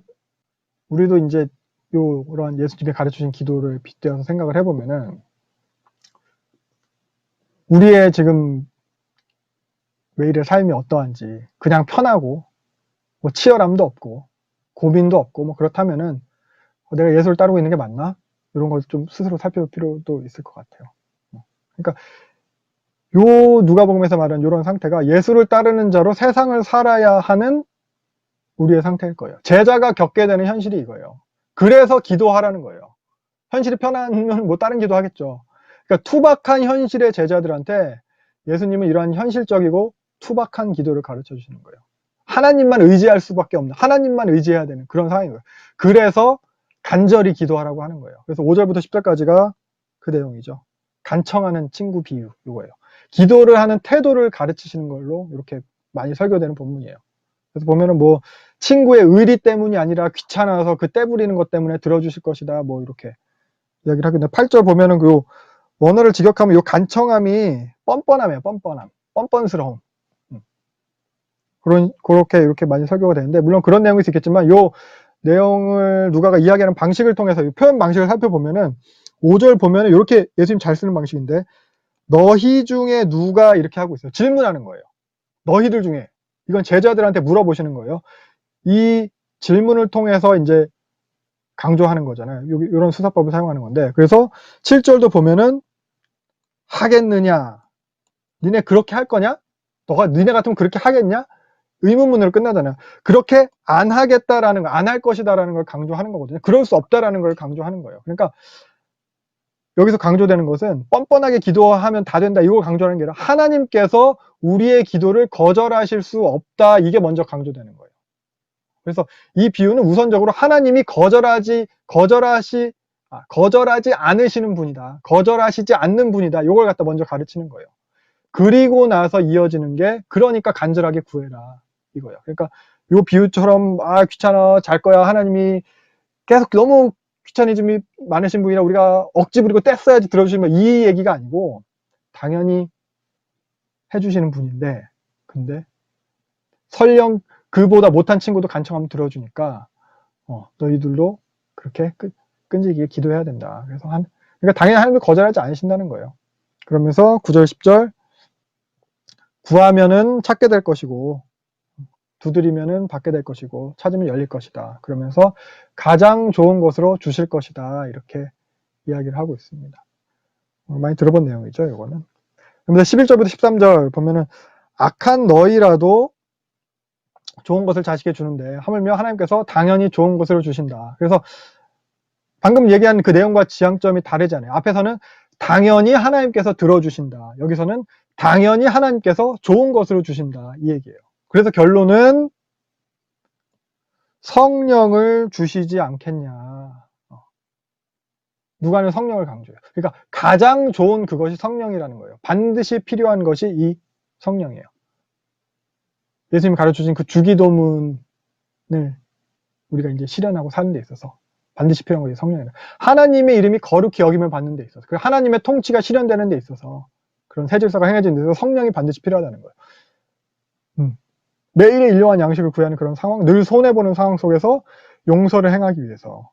우리도 이제 이런 예수님이 가르쳐 주신 기도를 빗대어서 생각을 해보면은, 우리의 지금 매일의 삶이 어떠한지, 그냥 편하고 뭐 치열함도 없고 고민도 없고 뭐 그렇다면은 내가 예수를 따르고 있는 게 맞나? 이런 걸 좀 스스로 살펴볼 필요도 있을 것 같아요. 그러니까 누가복음에서 말하는 이런 상태가 예수를 따르는 자로 세상을 살아야 하는 우리의 상태일 거예요. 제자가 겪게 되는 현실이 이거예요. 그래서 기도하라는 거예요. 현실이 편하면 뭐 다른 기도 하겠죠. 그러니까 투박한 현실의 제자들한테 예수님은 이러한 현실적이고 투박한 기도를 가르쳐 주시는 거예요. 하나님만 의지할 수밖에 없는, 하나님만 의지해야 되는 그런 상황인 거예요. 그래서 간절히 기도하라고 하는 거예요. 그래서 5절부터 10절까지가 그 내용이죠. 간청하는 친구 비유, 이거예요. 기도를 하는 태도를 가르치시는 걸로 이렇게 많이 설교되는 본문이에요. 그래서 보면은 뭐 친구의 의리 때문이 아니라 귀찮아서 그 떼부리는 것 때문에 들어주실 것이다, 뭐 이렇게 이야기를 하겠네요. 8절 보면은 그 원어를 직역하면 요 간청함이 뻔뻔함이에요. 뻔뻔스러움. 그렇게 이렇게 많이 설교가 되는데, 물론 그런 내용이 있겠지만 요 내용을 누가가 이야기하는 방식을 통해서 이 표현 방식을 살펴보면은 5절 보면은 이렇게 예수님 잘 쓰는 방식인데, 너희 중에 누가, 이렇게 하고 있어요. 질문하는 거예요. 너희들 중에, 이건 제자들한테 물어보시는 거예요. 이 질문을 통해서 이제 강조하는 거잖아요. 이런 수사법을 사용하는 건데, 그래서 7절도 보면은 하겠느냐, 니네 그렇게 할 거냐? 니네 같으면 그렇게 하겠냐? 의문문으로 끝나잖아요. 그렇게 안 하겠다라는 거, 안 할 것이다라는 걸 강조하는 거거든요. 그럴 수 없다라는 걸 강조하는 거예요. 그러니까 여기서 강조되는 것은 뻔뻔하게 기도하면 다 된다, 이걸 강조하는 게 아니라 하나님께서 우리의 기도를 거절하실 수 없다, 이게 먼저 강조되는 거예요. 그래서 이 비유는 우선적으로 하나님이 거절하지 않으시는 분이다, 거절하시지 않는 분이다, 이걸 갖다 먼저 가르치는 거예요. 그리고 나서 이어지는 게, 그러니까 간절하게 구해라, 이거예요. 그러니까 요 비유처럼 귀찮아, 잘 거야, 하나님이 계속 너무 귀차니즘이 많으신 분이라 우리가 억지 부리고 뗐어야지 들어주시면, 이 얘기가 아니고 당연히 해주시는 분인데, 근데 설령 그보다 못한 친구도 간청하면 들어주니까 너희들도 그렇게 끈질기게 기도해야 된다. 그래서 그러니까 당연히 하나님이 거절하지 않으신다는 거예요. 그러면서 9절 10절, 구하면은 찾게 될 것이고 두드리면은 받게 될 것이고 찾으면 열릴 것이다. 그러면서 가장 좋은 것으로 주실 것이다, 이렇게 이야기를 하고 있습니다. 많이 들어본 내용이죠, 이거는. 그러면서 11절부터 13절 보면은 악한 너희라도 좋은 것을 자식에게 주는데 하물며 하나님께서 당연히 좋은 것으로 주신다. 그래서 방금 얘기한 그 내용과 지향점이 다르잖아요. 앞에서는 당연히 하나님께서 들어주신다, 여기서는 당연히 하나님께서 좋은 것으로 주신다, 이 얘기예요. 그래서 결론은 성령을 주시지 않겠냐. 누가는 성령을 강조해요. 그러니까 가장 좋은 그것이 성령이라는 거예요. 반드시 필요한 것이 이 성령이에요. 예수님이 가르쳐주신 그 주기도문을 우리가 이제 실현하고 사는 데 있어서 반드시 필요한 것이 성령이다. 하나님의 이름이 거룩히 여김을 받는 데 있어서, 그 하나님의 통치가 실현되는 데 있어서 그런 새 질서가 행해지는 데서 성령이 반드시 필요하다는 거예요. 매일의 일용할 양식을 구하는 그런 상황, 늘 손해보는 상황 속에서 용서를 행하기 위해서,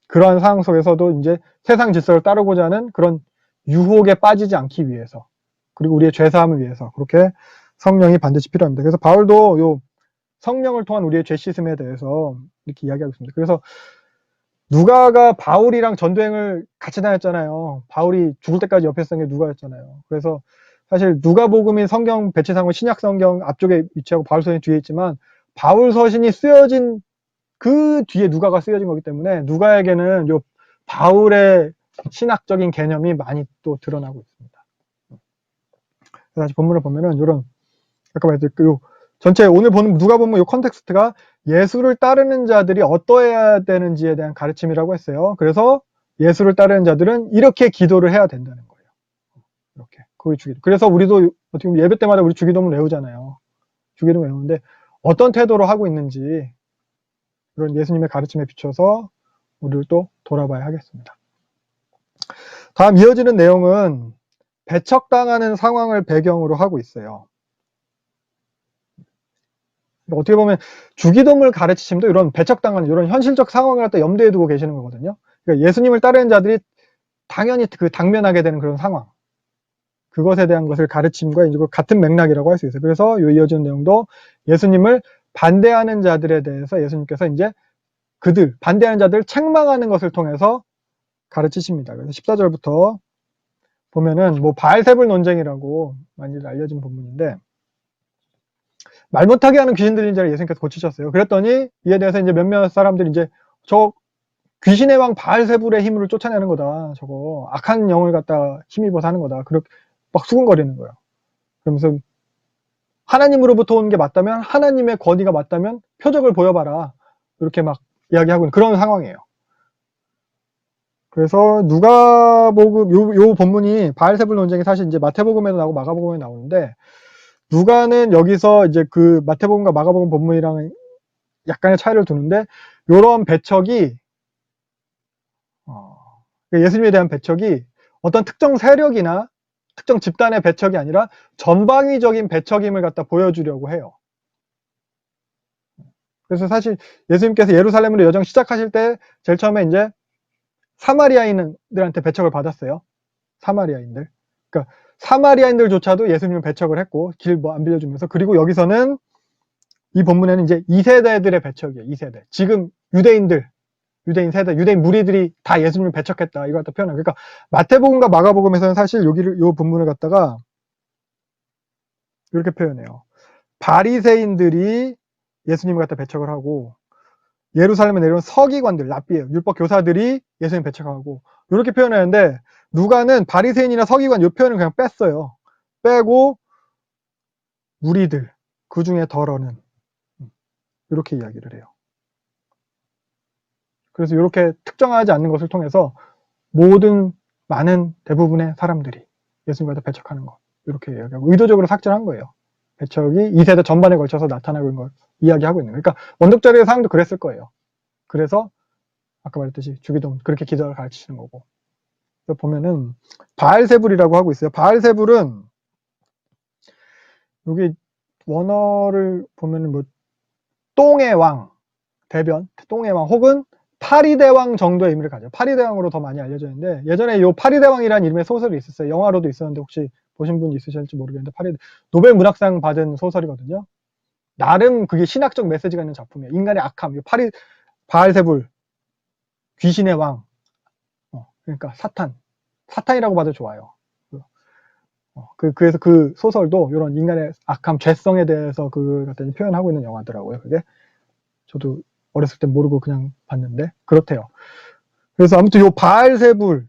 그러한 상황 속에서도 이제 세상 질서를 따르고자 하는 그런 유혹에 빠지지 않기 위해서, 그리고 우리의 죄사함을 위해서 그렇게 성령이 반드시 필요합니다. 그래서 바울도 요 성령을 통한 우리의 죄 씻음에 대해서 이렇게 이야기하고 있습니다. 그래서 누가가 바울이랑 전도행을 같이 다녔잖아요. 바울이 죽을 때까지 옆에 있었던 게 누가였잖아요. 그래서 사실 누가복음이 성경 배치상으로 신약 성경 앞쪽에 위치하고 바울 서신이 뒤에 있지만, 바울 서신이 쓰여진 그 뒤에 누가가 쓰여진 거기 때문에 누가에게는 요 바울의 신학적인 개념이 많이 또 드러나고 있습니다. 다시 본문을 보면은 요런, 아까 말했듯이 요 전체 오늘 보는 누가 보면 요 컨텍스트가 예수를 따르는 자들이 어떠해야 되는지에 대한 가르침이라고 했어요. 그래서 예수를 따르는 자들은 이렇게 기도를 해야 된다는 거예요. 이렇게. 그게 주기도. 그래서 우리도 어떻게 보면 예배 때마다 우리 주기도문 외우잖아요. 주기도문 외우는데 어떤 태도로 하고 있는지 그런 예수님의 가르침에 비춰서 우리를 또 돌아봐야 하겠습니다. 다음 이어지는 내용은 배척당하는 상황을 배경으로 하고 있어요. 어떻게 보면 주기도문을 가르치심도 이런 배척당하는 이런 현실적 상황을 갖다 염두에 두고 계시는 거거든요. 그러니까 예수님을 따르는 자들이 당연히 그 당면하게 되는 그런 상황, 그것에 대한 것을 가르침과 이제 같은 맥락이라고 할 수 있어요. 그래서 이 이어지는 내용도 예수님을 반대하는 자들에 대해서 예수님께서 이제 그들 반대하는 자들을 책망하는 것을 통해서 가르치십니다. 그래서 14절부터 보면은 뭐 바알세불 논쟁이라고 많이 알려진 부분인데, 말 못하게 하는 귀신 들린 자를 예수님께서 고치셨어요. 그랬더니 이에 대해서 이제 몇몇 사람들이 이제 저 귀신의 왕 바알세불의 힘을 쫓아내는 거다. 저거 악한 영을 갖다 힘입어서 하는 거다. 그렇게 막 수군거리는 거예요. 그러면서 하나님으로부터 온 게 맞다면, 하나님의 권위가 맞다면 표적을 보여봐라. 이렇게 막 이야기하고 있는 그런 상황이에요. 그래서 누가복음 요 본문이 바알세불 논쟁이 사실 이제 마태복음에도 나오고 마가복음에 나오는데, 누가는 여기서 이제 그 마태복음과 마가복음 본문이랑 약간의 차이를 두는데, 요런 배척이 예수님에 대한 배척이 어떤 특정 세력이나 특정 집단의 배척이 아니라 전방위적인 배척임을 갖다 보여주려고 해요. 그래서 사실 예수님께서 예루살렘으로 여정 시작하실 때 제일 처음에 이제 사마리아인들한테 배척을 받았어요. 사마리아인들. 그러니까 사마리아인들조차도 예수님을 배척을 했고 길 뭐 안 빌려주면서. 그리고 여기서는 이 본문에는 이제 2세대들의 배척이에요. 2세대. 지금 유대인 세대, 유대인 무리들이 다 예수님을 배척했다. 이걸 갖다 표현해요. 그러니까 마태복음과 마가복음에서는 사실 요 본문을 갖다가 이렇게 표현해요. 바리새인들이 예수님을 갖다 배척을 하고, 예루살렘에 내려온 서기관들, 랍비예요. 율법 교사들이 예수님 배척하고, 이렇게 표현하는데 누가는 바리새인이나 서기관 이 표현을 그냥 뺐어요. 빼고 무리들, 그 중에 덜어는, 이렇게 이야기를 해요. 그래서 이렇게 특정하지 않는 것을 통해서 모든 많은 대부분의 사람들이 예수님과 배척하는 것, 이렇게 이야기하고 의도적으로 삭제한 거예요. 배척이 2세대 전반에 걸쳐서 나타나고 있는 걸 이야기하고 있는 거예요. 그러니까 원독자리의 사람도 그랬을 거예요. 그래서 아까 말했듯이 주기도문 그렇게 기도를 가르치시는 거고. 보면은 바알세불이라고 하고 있어요. 바알세불은 여기 원어를 보면은 뭐 똥의 왕, 대변, 똥의 왕 혹은 파리대왕 정도의 의미를 가져요. 파리대왕으로 더 많이 알려져 있는데, 예전에 요 파리대왕이라는 이름의 소설이 있었어요. 영화로도 있었는데 혹시 보신 분 있으실지 모르겠는데, 노벨 문학상 받은 소설이거든요. 나름 그게 신학적 메시지가 있는 작품이에요. 인간의 악함, 바알세불, 귀신의 왕, 그러니까 사탄이라고 봐도 좋아요. 그래서 그 소설도 이런 인간의 악함, 죄성에 대해서 그걸 표현하고 있는 영화더라고요. 그게 저도 어렸을 때 모르고 그냥 봤는데 그렇대요. 그래서 아무튼 요 바알세불,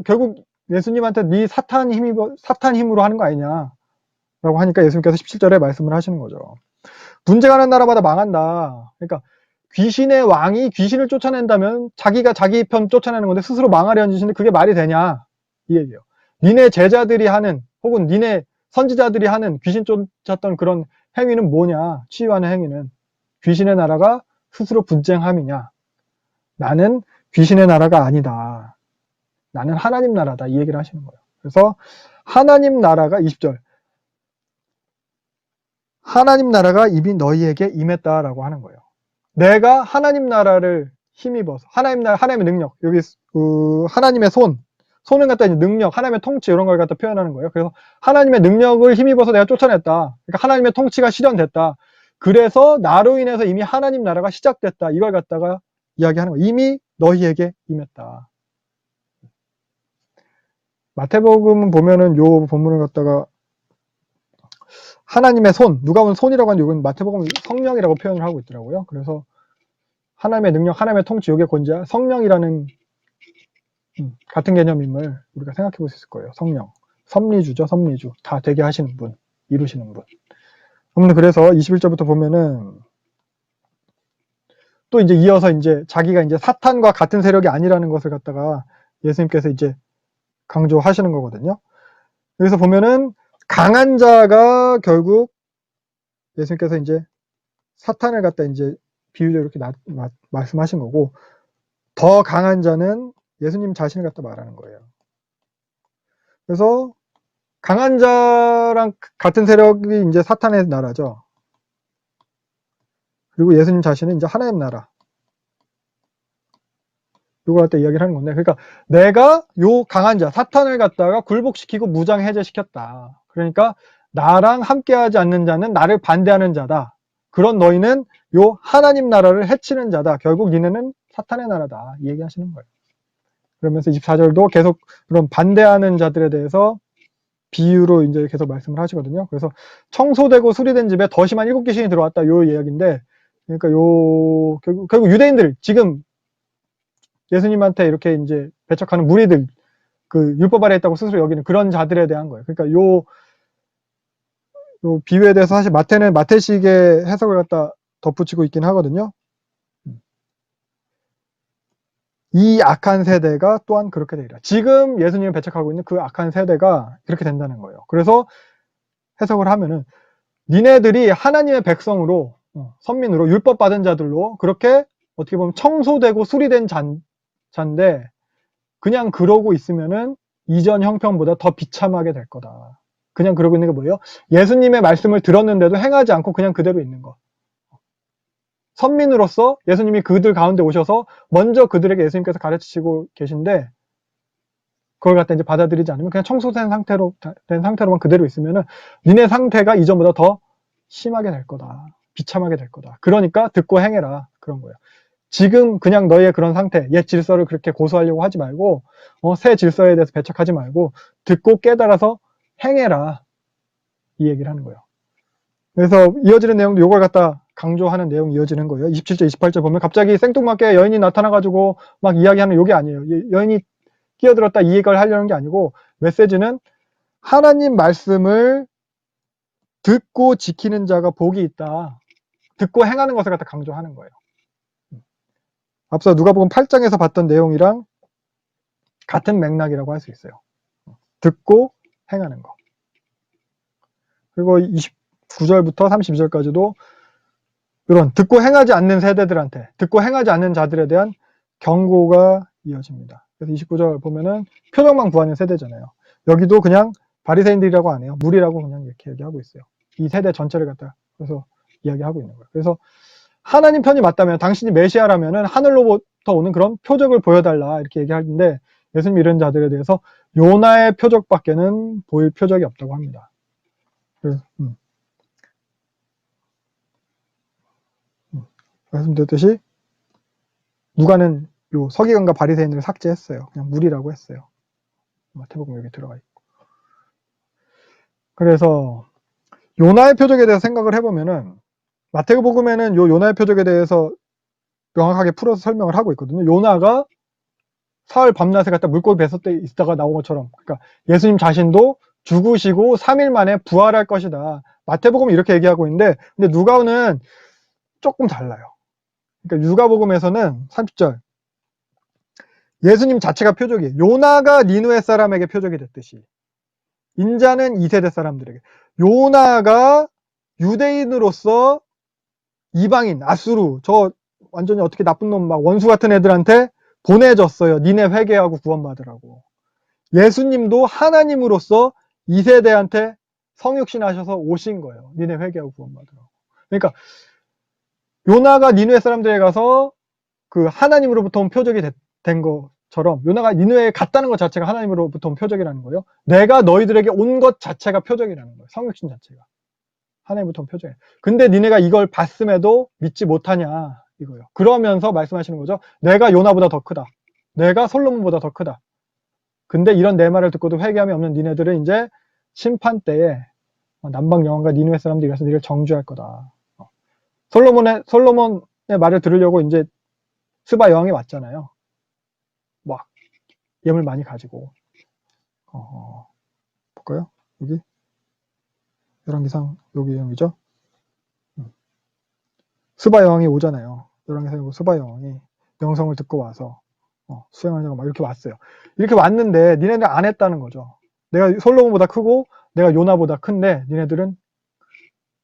결국 예수님한테 네 사탄 힘으로 하는 거 아니냐라고 하니까 예수님께서 17절에 말씀을 하시는 거죠. 문제가 하는 나라마다 망한다. 그러니까 귀신의 왕이 귀신을 쫓아낸다면 자기가 자기 편 쫓아내는 건데 스스로 망하려는 짓인데 그게 말이 되냐, 이 얘기예요. 니네 제자들이 하는 혹은 니네 선지자들이 하는 귀신 쫓았던 그런 행위는 뭐냐, 치유하는 행위는 귀신의 나라가 스스로 분쟁함이냐. 나는 귀신의 나라가 아니다. 나는 하나님 나라다. 이 얘기를 하시는 거예요. 그래서 하나님 나라가 20절 하나님 나라가 이미 너희에게 임했다라고 하는 거예요. 내가 하나님 나라를 힘입어서 하나님 나라 하나님의 능력 여기 하나님의 손을 갖다 이제 능력 하나님의 통치 이런 걸 갖다 표현하는 거예요. 그래서 하나님의 능력을 힘입어서 내가 쫓아냈다. 그러니까 하나님의 통치가 실현됐다. 그래서 나로 인해서 이미 하나님 나라가 시작됐다. 이걸 갖다가 이야기하는 거예요. 이미 너희에게 임했다. 마태복음 보면은 요 본문을 갖다가 하나님의 누가 본 손이라고 하는데 이건 마태복음 성령이라고 표현을 하고 있더라고요. 그래서 하나님의 능력, 하나님의 통치, 요게 권자, 성령이라는 같은 개념임을 우리가 생각해 볼 수 있을 거예요. 성령. 섭리주죠, 섭리주. 다 되게 하시는 분, 이루시는 분. 아무튼 그래서 21절부터 보면은 또 이제 이어서 이제 자기가 이제 사탄과 같은 세력이 아니라는 것을 갖다가 예수님께서 이제 강조하시는 거거든요. 여기서 보면은 강한 자가 결국 예수님께서 이제 사탄을 갖다 이제 비유적으로 이렇게 말씀하신 거고, 더 강한 자는 예수님 자신을 갖다 말하는 거예요. 그래서 강한 자랑 같은 세력이 이제 사탄의 나라죠. 그리고 예수님 자신은 이제 하나님 나라. 이걸 갖다 이야기를 하는 건데, 그러니까 내가 요 강한 자, 사탄을 갖다가 굴복시키고 무장 해제시켰다. 그러니까 나랑 함께하지 않는 자는 나를 반대하는 자다. 그런 너희는 요 하나님 나라를 해치는 자다. 결국 니네는 사탄의 나라다. 이 얘기하시는 거예요. 그러면서 24절도 계속 그런 반대하는 자들에 대해서 비유로 이제 계속 말씀을 하시거든요. 그래서 청소되고 수리된 집에 더 심한 7 귀신이 들어왔다. 요 이야기인데, 그러니까 결국 유대인들 지금 예수님한테 이렇게 이제 배척하는 무리들, 그 율법 아래 있다고 스스로 여기는 그런 자들에 대한 거예요. 그러니까 요 비유에 대해서 사실 마태는 마태식의 해석을 갖다 덧붙이고 있긴 하거든요. 이 악한 세대가 또한 그렇게 되리라. 지금 예수님을 배척하고 있는 그 악한 세대가 그렇게 된다는 거예요. 그래서 해석을 하면은 니네들이 하나님의 백성으로 선민으로 율법 받은 자들로 그렇게 어떻게 보면 청소되고 수리된 자인데 그냥 그러고 있으면은 이전 형편보다 더 비참하게 될 거다. 그냥 그러고 있는 게 뭐예요? 예수님의 말씀을 들었는데도 행하지 않고 그냥 그대로 있는 거. 선민으로서 예수님이 그들 가운데 오셔서 먼저 그들에게 예수님께서 가르치시고 계신데 그걸 갖다 이제 받아들이지 않으면 그냥 청소된 상태로만 그대로 있으면은 니네 상태가 이전보다 더 심하게 될 거다. 비참하게 될 거다. 그러니까 듣고 행해라. 그런 거예요. 지금 그냥 너의 그런 상태, 옛 질서를 그렇게 고수하려고 하지 말고 새 질서에 대해서 배척하지 말고 듣고 깨달아서 행해라. 이 얘기를 하는 거예요. 그래서 이어지는 내용도 이걸 갖다 강조하는 내용이 이어지는 거예요. 27절, 28절 보면 갑자기 생뚱맞게 여인이 나타나가지고 막 이야기하는 요게 아니에요. 여인이 끼어들었다 이 얘기를 하려는 게 아니고 메시지는 하나님 말씀을 듣고 지키는 자가 복이 있다. 듣고 행하는 것을 갖다 강조하는 거예요. 앞서 누가복음 8장에서 봤던 내용이랑 같은 맥락이라고 할 수 있어요. 듣고 행하는 거. 그리고 29절부터 32절까지도 이런 듣고 행하지 않는 세대들한테, 듣고 행하지 않는 자들에 대한 경고가 이어집니다. 그래서 29절 보면은 표적만 구하는 세대잖아요. 여기도 그냥 바리새인들이라고 안 해요. 무리라고 그냥 이렇게 얘기하고 있어요. 이 세대 전체를 갖다 그래서 이야기하고 있는 거예요. 그래서 하나님 편이 맞다면, 당신이 메시아라면은 하늘로부터 오는 그런 표적을 보여달라 이렇게 얘기하는데 예수님 이런 자들에 대해서 요나의 표적밖에는 보일 표적이 없다고 합니다. 말씀드렸듯이 누가는 요 서기관과 바리새인을 삭제했어요. 그냥 무리라고 했어요. 마태복음 여기 들어가 있고. 그래서 요나의 표적에 대해서 생각을 해보면은 마태복음에는 요 요나의 표적에 대해서 명확하게 풀어서 설명을 하고 있거든요. 요나가 사흘 밤낮에 갖다 물고기 뱃속에 있다가 나온 것처럼, 그러니까 예수님 자신도 죽으시고 3일 만에 부활할 것이다. 마태복음은 이렇게 얘기하고 있는데, 근데 누가는 조금 달라요. 그러니까 누가복음에서는 30절 예수님 자체가 표적이에요. 요나가 니느웨 사람에게 표적이 됐듯이 인자는 2세대 사람들에게, 요나가 유대인으로서 이방인 아수르 저 완전히 어떻게 나쁜 놈 막 원수 같은 애들한테 보내졌어요. 니네 회개하고 구원받으라고. 예수님도 하나님으로서 이 세대한테 성육신하셔서 오신 거예요. 니네 회개하고 구원받으라고. 그러니까 요나가 니느웨 사람들에 가서 그 하나님으로부터 온 표적이 된 것처럼 요나가 니느웨에 갔다는 것 자체가 하나님으로부터 온 표적이라는 거예요. 내가 너희들에게 온 것 자체가 표적이라는 거예요. 성육신 자체가. 하나님부터 온 표적이에요. 근데 니네가 이걸 봤음에도 믿지 못하냐 이거예요. 그러면서 말씀하시는 거죠. 내가 요나보다 더 크다. 내가 솔로몬보다 더 크다. 근데 이런 내 말을 듣고도 회개함이 없는 니네들은 이제 심판 때에 남방 여왕과 니느웨 사람들이 가서 니를 정죄할 거다. 솔로몬의 말을 들으려고 이제 스바 여왕이 왔잖아요. 막 예물 많이 가지고. 볼까요? 여기 열왕기상 여기 내용이죠. 스바 여왕이 오잖아요. 열왕기상 스바 여왕이 명성을 듣고 와서 수행하려고 막 이렇게 왔어요. 이렇게 왔는데 니네들 안 했다는 거죠. 내가 솔로몬보다 크고 내가 요나보다 큰데 니네들은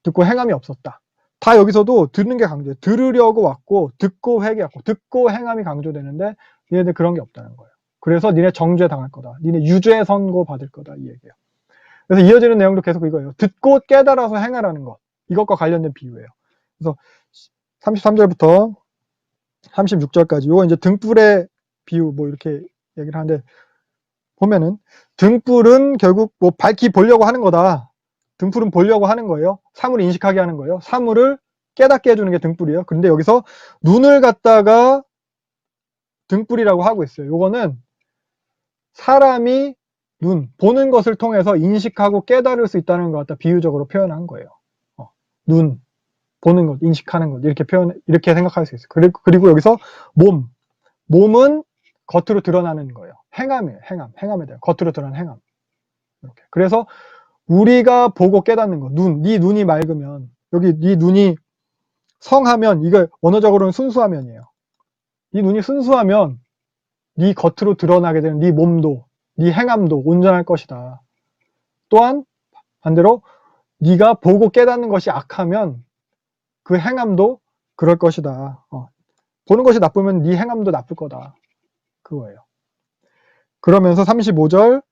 듣고 행함이 없었다. 다 여기서도 듣는 게 강조해요. 들으려고 왔고 듣고 회개하고 듣고 행함이 강조되는데 니네들 그런 게 없다는 거예요. 그래서 니네 정죄 당할 거다. 니네 유죄 선고 받을 거다. 이 얘기예요. 그래서 이어지는 내용도 계속 이거예요. 듣고 깨달아서 행하라는 것. 이것과 관련된 비유예요. 그래서 33절부터 36절까지 요거 이제 등불의 비유 뭐 이렇게 얘기를 하는데 보면은 등불은 결국 뭐 밝히 보려고 하는 거다. 등불은 보려고 하는 거예요. 사물을 인식하게 하는 거예요. 사물을 깨닫게 해주는 게 등불이에요. 근데 여기서 눈을 갖다가 등불이라고 하고 있어요. 요거는 사람이 눈, 보는 것을 통해서 인식하고 깨달을 수 있다는 것 갖다 비유적으로 표현한 거예요. 눈, 보는 것, 인식하는 것, 이렇게 생각할 수 있어요. 그리고 여기서 몸은 겉으로 드러나는 거예요. 행함이에요. 행함에 대한 겉으로 드러나는 행함. 이렇게. 그래서 우리가 보고 깨닫는 거, 네 눈이 맑으면, 여기 네 눈이 성하면, 이거 원어적으로는 순수하면이에요. 네 눈이 순수하면 네 겉으로 드러나게 되는 네 몸도, 네 행함도 온전할 것이다. 또한 반대로 네가 보고 깨닫는 것이 악하면 그 행함도 그럴 것이다. 보는 것이 나쁘면 네 행함도 나쁠 거다. 그거예요. 그러면서 35절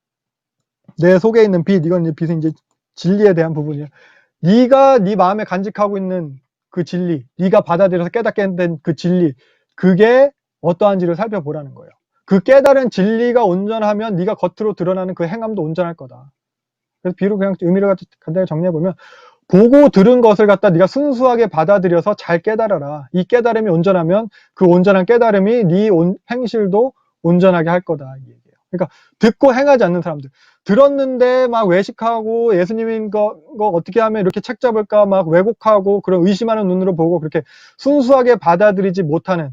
내 속에 있는 빛, 이건 빛은 이제 진리에 대한 부분이에요. 네가 네 마음에 간직하고 있는 그 진리, 네가 받아들여서 깨닫게 된 그 진리, 그게 어떠한지를 살펴보라는 거예요. 그 깨달은 진리가 온전하면 네가 겉으로 드러나는 그 행함도 온전할 거다. 그래서 비로 그냥 의미를 간단히 정리해보면 보고 들은 것을 갖다 네가 순수하게 받아들여서 잘 깨달아라. 이 깨달음이 온전하면 그 온전한 깨달음이 네 행실도 온전하게 할 거다. 이 얘기예요. 그러니까 듣고 행하지 않는 사람들. 들었는데 막 외식하고 예수님인 거 어떻게 하면 이렇게 책 잡을까 막 왜곡하고 그런 의심하는 눈으로 보고 그렇게 순수하게 받아들이지 못하는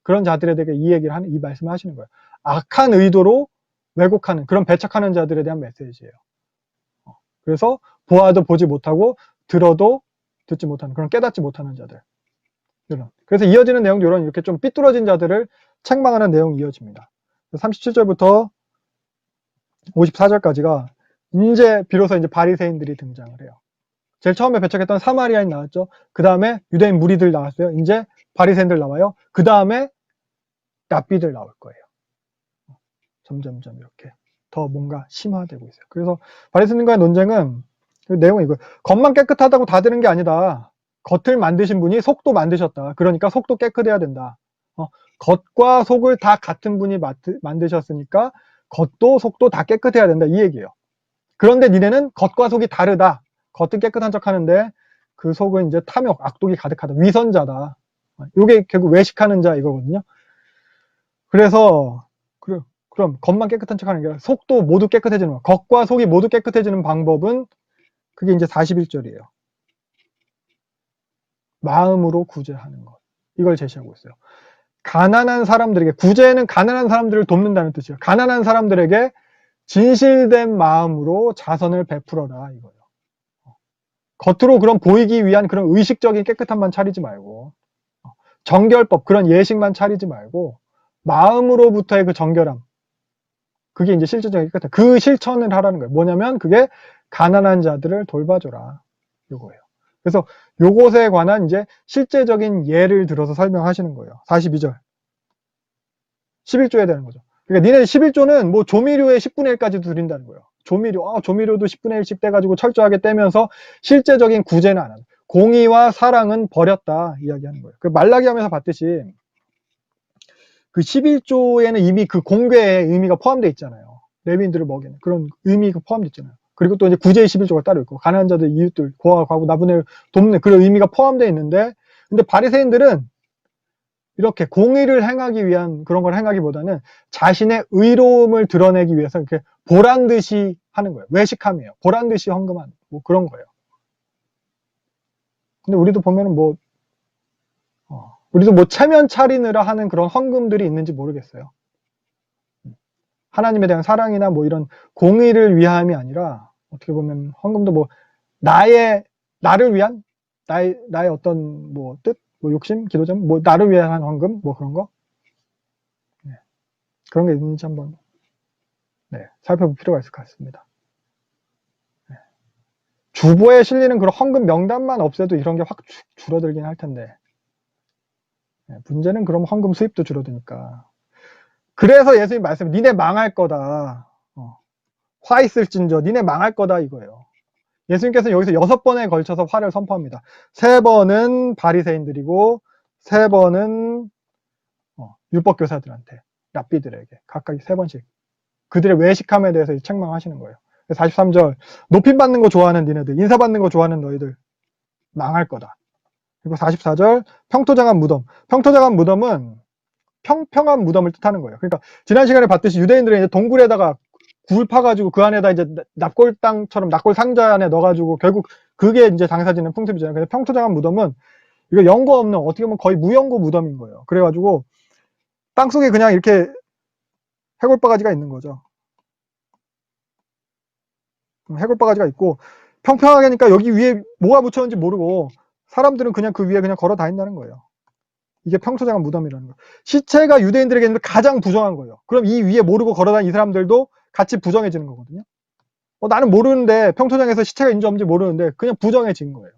그런 자들에 대해 이 말씀을 하시는 거예요. 악한 의도로 왜곡하는 그런 배척하는 자들에 대한 메시지예요. 그래서 보아도 보지 못하고 들어도 듣지 못하는 그런 깨닫지 못하는 자들. 그래서 이어지는 내용도 이렇게 좀 삐뚤어진 자들을 책망하는 내용이 이어집니다. 37절부터 54절까지가 이제 비로소 이제 바리새인들이 등장을 해요. 제일 처음에 배척했던 사마리아인 나왔죠. 그 다음에 유대인 무리들 나왔어요. 이제 바리새인들 나와요. 그 다음에 랍비들 나올 거예요. 점점점 이렇게 더 뭔가 심화되고 있어요. 그래서 바리새인과의 논쟁은 그 내용이 이거 겉만 깨끗하다고 다 되는 게 아니다. 겉을 만드신 분이 속도 만드셨다. 그러니까 속도 깨끗해야 된다. 겉과 속을 다 같은 분이 만드셨으니까 겉도 속도 다 깨끗해야 된다. 이 얘기예요. 그런데 니네는 겉과 속이 다르다. 겉은 깨끗한 척 하는데 그 속은 이제 탐욕, 악독이 가득하다. 위선자다. 이게 결국 외식하는 자 이거거든요. 그래서 그럼 겉만 깨끗한 척 하는 게 아니라 속도 모두 깨끗해지는 거. 겉과 속이 모두 깨끗해지는 방법은 그게 이제 41절이에요. 마음으로 구제하는 것. 이걸 제시하고 있어요. 가난한 사람들에게, 구제는 가난한 사람들을 돕는다는 뜻이에요. 가난한 사람들에게 진실된 마음으로 자선을 베풀어라 이거예요. 겉으로 그런 보이기 위한 그런 의식적인 깨끗함만 차리지 말고 정결법 그런 예식만 차리지 말고 마음으로부터의 그 정결함 그게 이제 실질적인 깨끗함 그 실천을 하라는 거예요. 뭐냐면 그게 가난한 자들을 돌봐줘라 이거예요. 그래서 요것에 관한 이제 실제적인 예를 들어서 설명하시는 거예요. 42절 11조에 되는 거죠. 그러니까 니네 11조는 뭐 조미료의 10분의 1까지도 드린다는 거예요. 조미료도 10분의 1씩 떼가지고 철저하게 떼면서 실제적인 구제는 안 한다. 공의와 사랑은 버렸다 이야기하는 거예요. 그 말라기 하면서 봤듯이 그 11조에는 이미 그 공궤의 의미가 포함되어 있잖아요. 레위인들을 먹이는 그런 의미가 포함되어 있잖아요. 그리고 또 이제 구제의 11조가 따로 있고 가난한 자들, 이웃들, 고아와 과부, 나부네를 돕는 그런 의미가 포함되어 있는데 근데 바리새인들은 이렇게 공의를 행하기 위한 그런 걸 행하기보다는 자신의 의로움을 드러내기 위해서 이렇게 보란 듯이 하는 거예요. 외식함이에요. 보란 듯이 헌금하는 뭐 그런 거예요. 근데 우리도 보면은 우리도 뭐 체면 차리느라 하는 그런 헌금들이 있는지 모르겠어요. 하나님에 대한 사랑이나 뭐 이런 공의를 위함이 아니라 어떻게 보면 헌금도 뭐 나를 위한 나의 어떤 뭐 뜻, 뭐 욕심, 기도점, 뭐 나를 위한 헌금, 뭐 그런 거 그런 게 있는지 한번 살펴볼 필요가 있을 것 같습니다. 주보에 실리는 그런 헌금 명단만 없애도 이런 게 확 줄어들긴 할 텐데 문제는 그럼 헌금 수입도 줄어드니까. 그래서 예수님 말씀 니네 망할 거다. 화 있을진저 니네 망할 거다 이거예요. 예수님께서는 여기서 6번에 걸쳐서 화를 선포합니다. 3번은 바리새인들이고 3번은 율법교사들한테 랍비들에게 각각 3번씩 그들의 외식함에 대해서 책망하시는 거예요. 43절 높임받는 거 좋아하는 니네들 인사받는 거 좋아하는 너희들 망할 거다. 그리고 44절 평토장한 무덤. 평토장한 무덤은 평평한 무덤을 뜻하는 거예요. 그러니까 지난 시간에 봤듯이 유대인들은 이제 동굴에다가 굴 파가지고 그 안에다 이제 납골 땅처럼 납골 상자 안에 넣어가지고 결국 그게 이제 장사 짓는 풍습이잖아요. 근데 평토장한 무덤은 이거 연고 없는 어떻게 보면 거의 무연고 무덤인 거예요. 그래가지고 땅 속에 그냥 이렇게 해골바가지가 있는 거죠. 해골바가지가 있고 평평하게 하니까 여기 위에 뭐가 붙였는지 모르고 사람들은 그냥 그 위에 그냥 걸어 다닌다는 거예요. 이게 평토장한 무덤이라는 거예요. 시체가 유대인들에게는 가장 부정한 거예요. 그럼 이 위에 모르고 걸어다니는 이 사람들도 같이 부정해지는 거거든요. 나는 모르는데 평토장에서 시체가 있는지 없는지 모르는데 그냥 부정해진 거예요.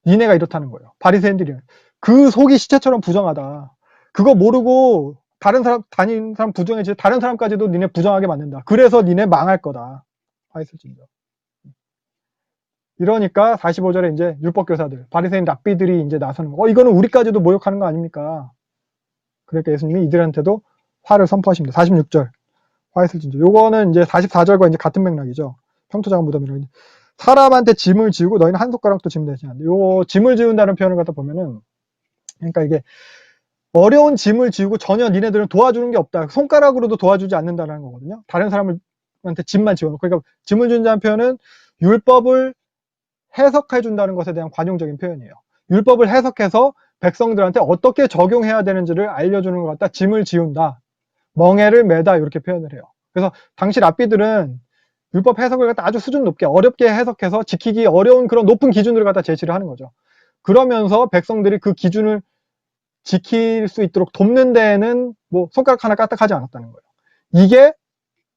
니네가 이렇다는 거예요. 바리새인들이 그 속이 시체처럼 부정하다. 그거 모르고 다른 사람 다니는 사람 부정해지 다른 사람까지도 니네 부정하게 만든다. 그래서 니네 망할 거다. 화있을진저. 이러니까 45절에 이제 율법교사들, 바리새인 랍비들이 이제 나서는 거. 이거는 우리까지도 모욕하는 거 아닙니까? 그러니까 예수님이 이들한테도 화를 선포하십니다. 46절. 화있을진저. 요거는 이제 44절과 이제 같은 맥락이죠. 평토장한 무덤이라고. 사람한테 짐을 지우고 너희는 한 손가락도 짐 되지 않는다. 요 짐을 지운다는 표현을 갖다 보면은 그러니까 이게 어려운 짐을 지우고 전혀 니네들은 도와주는 게 없다. 손가락으로도 도와주지 않는다는 거거든요. 다른 사람한테 짐만 지워놓고. 그러니까 짐을 지운다는 표현은 율법을 해석해 준다는 것에 대한 관용적인 표현이에요. 율법을 해석해서 백성들한테 어떻게 적용해야 되는지를 알려주는 것 같다. 짐을 지운다. 멍에를 매다 이렇게 표현을 해요. 그래서 당시 랍비들은 율법 해석을 갖다 아주 수준 높게 어렵게 해석해서 지키기 어려운 그런 높은 기준들을 갖다 제시를 하는 거죠. 그러면서 백성들이 그 기준을 지킬 수 있도록 돕는 데에는 뭐 손가락 하나 까딱하지 않았다는 거예요. 이게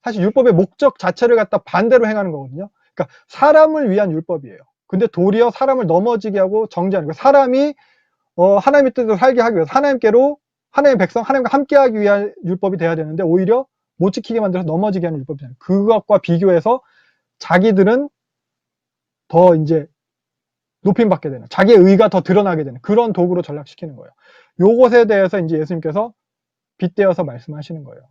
사실 율법의 목적 자체를 갖다 반대로 행하는 거거든요. 그러니까 사람을 위한 율법이에요. 근데 도리어 사람을 넘어지게 하고 정죄하는 거예요. 사람이 하나님의 뜻을 살게 하기 위해서 하나님의 백성, 하나님과 함께하기 위한 율법이 돼야 되는데 오히려 못 지키게 만들어서 넘어지게 하는 율법이잖아요. 그것과 비교해서 자기들은 더 이제 높임받게 되는, 자기의 의가 더 드러나게 되는 그런 도구로 전락시키는 거예요. 요것에 대해서 이제 예수님께서 빗대어서 말씀하시는 거예요.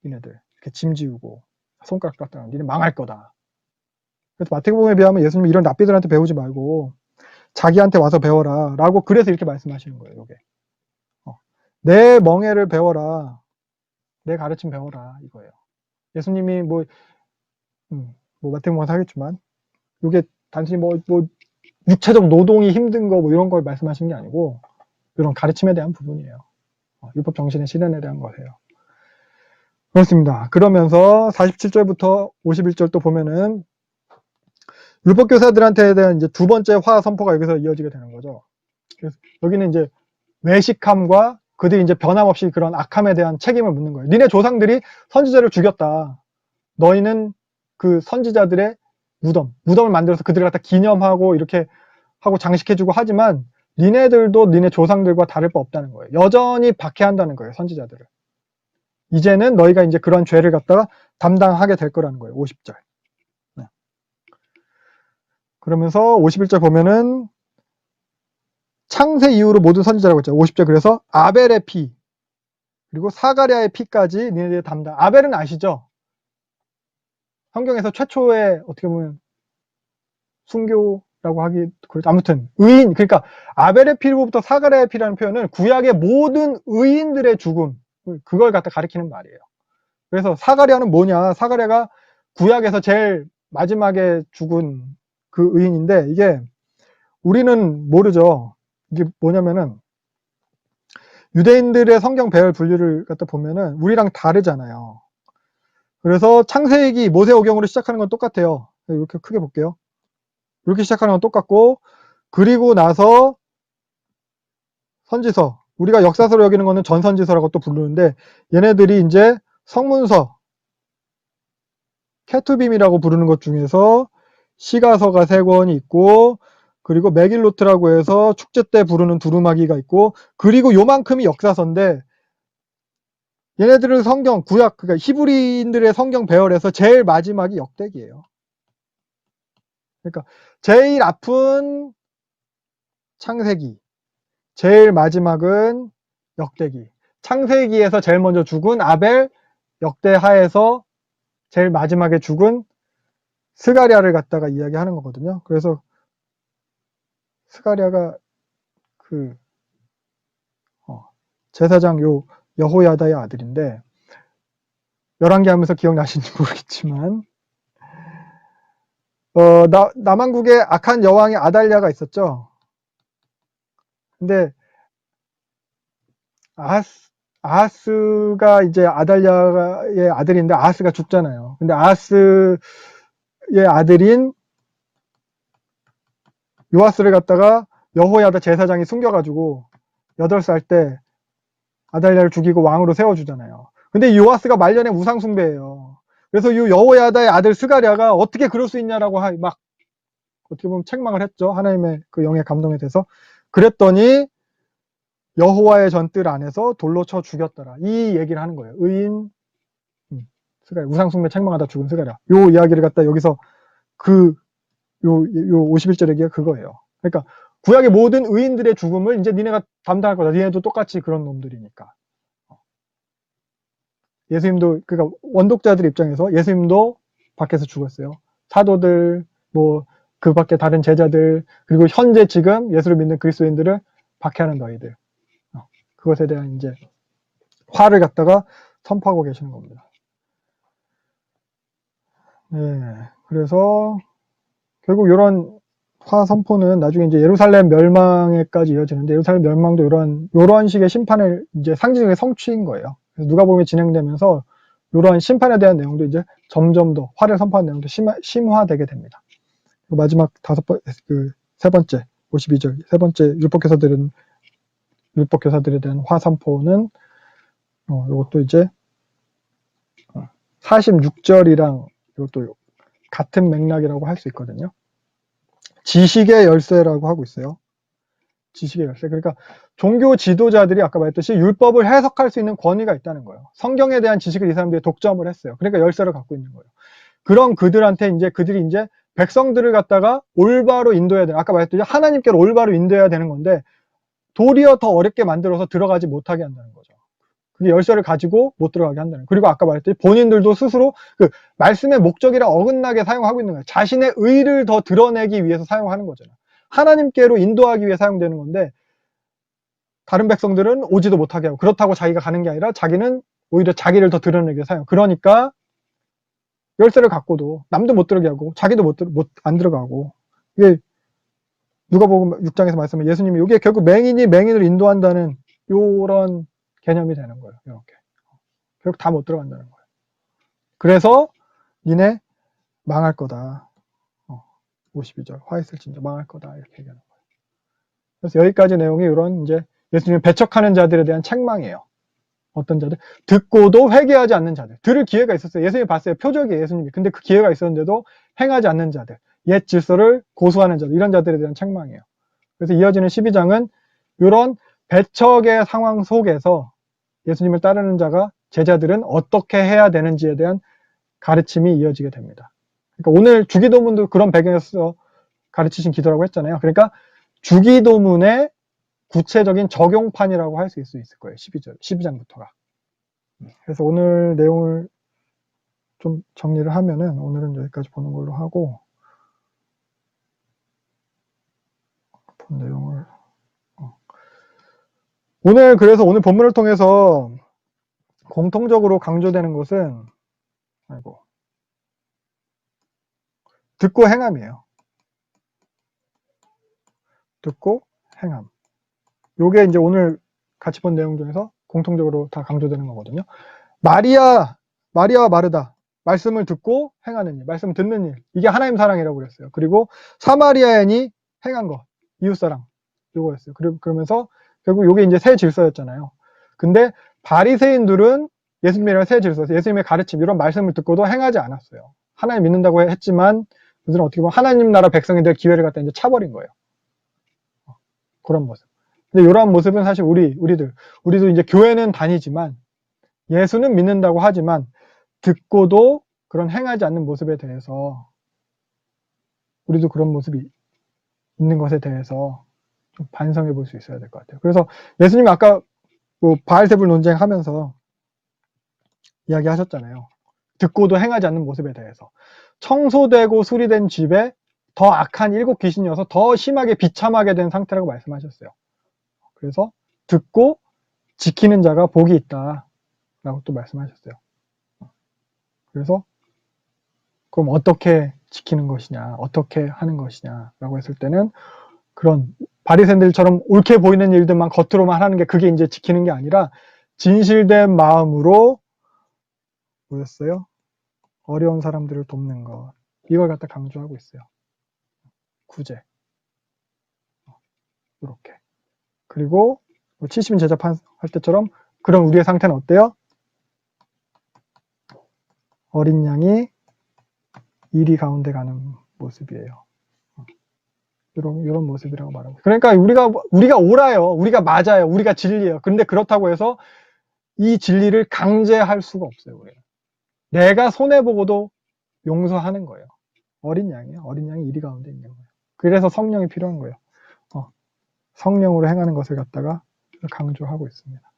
니네들 이렇게 짐 지우고 손가락 깎다가 니네 망할 거다. 그래서 마태복음에 비하면 예수님이 이런 랍비들한테 배우지 말고 자기한테 와서 배워라 라고 그래서 이렇게 말씀하시는 거예요. 요게 내 멍에를 배워라, 내 가르침 배워라 이거예요. 예수님이 뭐 마태복음에서 하겠지만 이게 단순히 뭐 육체적 노동이 힘든 거 뭐 이런 걸 말씀하시는 게 아니고 이런 가르침에 대한 부분이에요. 율법 정신의 실현에 대한 거예요. 그렇습니다. 그러면서 47절부터 51절 또 보면은 율법교사들한테 대한 이제 두 번째 화 선포가 여기서 이어지게 되는 거죠. 그래서 여기는 이제 외식함과 그들이 이제 변함없이 그런 악함에 대한 책임을 묻는 거예요. 니네 조상들이 선지자를 죽였다. 너희는 그 선지자들의 무덤을 만들어서 그들을 갖다 기념하고 이렇게 하고 장식해주고 하지만 니네들도 니네 조상들과 다를 바 없다는 거예요. 여전히 박해한다는 거예요. 선지자들을. 이제는 너희가 이제 그런 죄를 갖다가 담당하게 될 거라는 거예요. 50절. 네. 그러면서 51절 보면은 창세 이후로 모든 선지자라고 했죠. 50절 그래서 아벨의 피 그리고 사가랴의 피까지 니네들이 담당. 아벨은 아시죠? 성경에서 최초의 어떻게 보면 순교라고 하기 그렇죠. 아무튼 의인 그러니까 아벨의 피로부터 사가랴의 피라는 표현은 구약의 모든 의인들의 죽음 그걸 갖다 가리키는 말이에요. 그래서 사가랴는 뭐냐? 사가랴가 구약에서 제일 마지막에 죽은 그 의인인데 이게 우리는 모르죠. 이게 뭐냐면은 유대인들의 성경 배열 분류를 갖다 보면은 우리랑 다르잖아요. 그래서 창세기 모세오경으로 시작하는 건 똑같아요. 이렇게 크게 볼게요. 이렇게 시작하는 건 똑같고 그리고 나서 선지서 우리가 역사서로 여기는 거는 전선지서라고 또 부르는데 얘네들이 이제 성문서 케투빔이라고 부르는 것 중에서 시가서가 3권이 있고 그리고 메길로트라고 해서 축제 때 부르는 두루마기가 있고 그리고 요만큼이 역사서인데 얘네들은 성경 구약 그러니까 히브리인들의 성경 배열에서 제일 마지막이 역대기예요. 그러니까 제일 앞은 창세기, 제일 마지막은 역대기. 창세기에서 제일 먼저 죽은 아벨, 역대하에서 제일 마지막에 죽은 스가랴를 갖다가 이야기하는 거거든요. 그래서 스가랴가 그 제사장 여호야다의 아들인데 열왕기 하면서 기억나시는지 모르겠지만 남한국에 악한 여왕의 아달랴가 있었죠. 근데 아하스가 이제 아달랴의 아들인데 아하스가 죽잖아요. 근데 아하스의 아들인 요아스를 갖다가 여호야다 제사장이 숨겨가지고 8살 때 아달랴를 죽이고 왕으로 세워주잖아요. 근데 이 요아스가 말년에 우상숭배예요. 그래서 이 여호야다의 아들 스가랴가 어떻게 그럴 수 있냐라고 막 어떻게 보면 책망을 했죠. 하나님의 그 영의 감동에 대해서. 그랬더니 여호와의 전뜰 안에서 돌로 쳐 죽였더라. 이 얘기를 하는 거예요. 의인 스가랴 우상숭배 책망하다 죽은 스가랴. 요 이야기를 갖다 여기서 요 51절 얘기가 그거예요. 그러니까 구약의 모든 의인들의 죽음을 이제 니네가 담당할 거다. 니네도 똑같이 그런 놈들이니까. 예수님도 그러니까 원독자들 입장에서 예수님도 밖에서 죽었어요. 사도들 뭐 그 밖에 다른 제자들 그리고 현재 지금 예수를 믿는 그리스도인들을 박해하는 너희들 그것에 대한 이제 화를 갖다가 선포하고 계시는 겁니다. 네, 그래서 결국 이런 화 선포는 나중에 이제 예루살렘 멸망에까지 이어지는데 예루살렘 멸망도 이런 식의 심판을 이제 상징의 성취인 거예요. 그래서 누가복음이 진행되면서 이러한 심판에 대한 내용도 이제 점점 더 화를 선포하는 내용도 심화되게 됩니다. 마지막 세 번째 52절 세 번째 율법교사들에 대한 화 선포는 이것도 이제 46절이랑 이것도 같은 맥락이라고 할 수 있거든요. 지식의 열쇠라고 하고 있어요. 지식의 열쇠. 그러니까 종교 지도자들이 아까 말했듯이 율법을 해석할 수 있는 권위가 있다는 거예요. 성경에 대한 지식을 이 사람들이 독점을 했어요. 그러니까 열쇠를 갖고 있는 거예요. 그런 그들한테 그들이 이제 백성들을 갖다가 올바로 인도해야 돼요. 아까 말했듯이 하나님께로 올바로 인도해야 되는 건데 도리어 더 어렵게 만들어서 들어가지 못하게 한다는 거죠. 그게 열쇠를 가지고 못 들어가게 한다는 거예요. 그리고 아까 말했듯이 본인들도 스스로 그 말씀의 목적이랑 어긋나게 사용하고 있는 거예요. 자신의 의를 더 드러내기 위해서 사용하는 거잖아요. 하나님께로 인도하기 위해 사용되는 건데 다른 백성들은 오지도 못하게 하고 그렇다고 자기가 가는 게 아니라 자기는 오히려 자기를 더 드러내기 위해 사용. 그러니까 열쇠를 갖고도 남도 못 들어가게 하고 자기도 안 들어가고 이게 누가복음 6장에서 말씀하면 예수님이 이게 결국 맹인이 맹인을 인도한다는 이런 개념이 되는 거예요. 이렇게 결국 다 못 들어간다는 거예요. 그래서 니네 망할 거다. 52절 화 있을진저 망할 거다 이렇게 얘기하는 거예요. 그래서 여기까지 내용이 이런 이제 예수님을 배척하는 자들에 대한 책망이에요. 어떤 자들? 듣고도 회개하지 않는 자들. 들을 기회가 있었어요. 예수님이 봤어요. 표적이에요. 예수님이. 근데 그 기회가 있었는데도 행하지 않는 자들. 옛 질서를 고수하는 자들. 이런 자들에 대한 책망이에요. 그래서 이어지는 12장은 이런 배척의 상황 속에서 예수님을 따르는 자가, 제자들은 어떻게 해야 되는지에 대한 가르침이 이어지게 됩니다. 그러니까 오늘 주기도문도 그런 배경에서 가르치신 기도라고 했잖아요. 그러니까 주기도문의 구체적인 적용판이라고 할 수 있을 거예요. 12장부터가. 그래서 오늘 내용을 좀 정리를 하면은, 오늘은 여기까지 보는 걸로 하고, 본 내용을. 그래서 오늘 본문을 통해서 공통적으로 강조되는 것은, 듣고 행함이에요. 듣고 행함. 요게 이제 오늘 같이 본 내용 중에서 공통적으로 다 강조되는 거거든요. 마리아와 마르다. 말씀을 듣고 행하는 일, 말씀을 듣는 일. 이게 하나님 사랑이라고 그랬어요. 그리고 사마리아인이 행한 것, 이웃사랑. 요거였어요. 그러면서 결국 요게 이제 새 질서였잖아요. 근데 바리새인들은 예수님이랑 새 질서, 예수님의 가르침, 이런 말씀을 듣고도 행하지 않았어요. 하나님 믿는다고 했지만 그들은 어떻게 보면 하나님 나라 백성이 될 기회를 갖다 이제 차버린 거예요. 그런 모습. 근데 이러한 모습은 사실 우리도 이제 교회는 다니지만, 예수는 믿는다고 하지만 듣고도 그런 행하지 않는 모습에 대해서, 우리도 그런 모습이 있는 것에 대해서 좀 반성해 볼 수 있어야 될 것 같아요. 그래서 예수님이 아까 바알세불 논쟁하면서 이야기하셨잖아요. 듣고도 행하지 않는 모습에 대해서. 청소되고 수리된 집에 더 악한 7 귀신이어서 더 심하게 비참하게 된 상태라고 말씀하셨어요. 그래서 듣고 지키는 자가 복이 있다 라고 또 말씀하셨어요. 그래서 그럼 어떻게 지키는 것이냐, 어떻게 하는 것이냐 라고 했을 때는, 그런 바리새인들처럼 옳게 보이는 일들만 겉으로만 하는 게, 그게 이제 지키는 게 아니라 진실된 마음으로 뭐였어요? 어려운 사람들을 돕는 것. 이걸 갖다 강조하고 있어요. 구제. 이렇게. 그리고 70인 제자판 할 때처럼, 그럼 우리의 상태는 어때요? 어린 양이 이리 가운데 가는 모습이에요. 이런 모습이라고 말하고. 그러니까 우리가 옳아요. 우리가 맞아요. 우리가 진리예요. 근데 그렇다고 해서 이 진리를 강제할 수가 없어요. 우리는. 내가 손해보고도 용서하는 거예요. 어린 양이에요. 어린 양이 이리 가운데 있는 거예요. 그래서 성령이 필요한 거예요. 성령으로 행하는 것을 갖다가 강조하고 있습니다.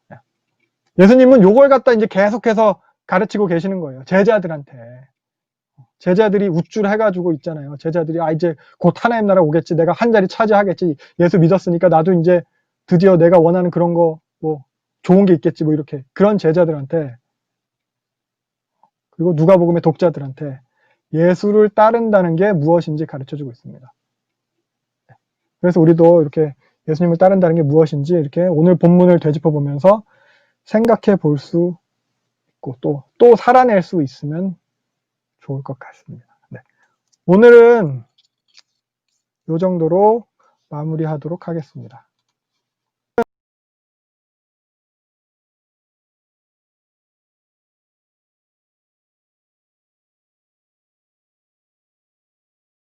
예수님은 요걸 갖다 이제 계속해서 가르치고 계시는 거예요. 제자들한테. 제자들이 우쭐해가지고 있잖아요. 제자들이 이제 곧 하나님 나라 오겠지. 내가 한 자리 차지하겠지. 예수 믿었으니까 나도 이제 드디어 내가 원하는 그런 거 좋은 게 있겠지. 이렇게. 그런 제자들한테, 그리고 누가복음의 독자들한테 예수를 따른다는 게 무엇인지 가르쳐주고 있습니다. 그래서 우리도 이렇게 예수님을 따른다는 게 무엇인지 이렇게 오늘 본문을 되짚어 보면서 생각해 볼 수 있고 또 살아낼 수 있으면 좋을 것 같습니다. 네. 오늘은 이 정도로 마무리하도록 하겠습니다.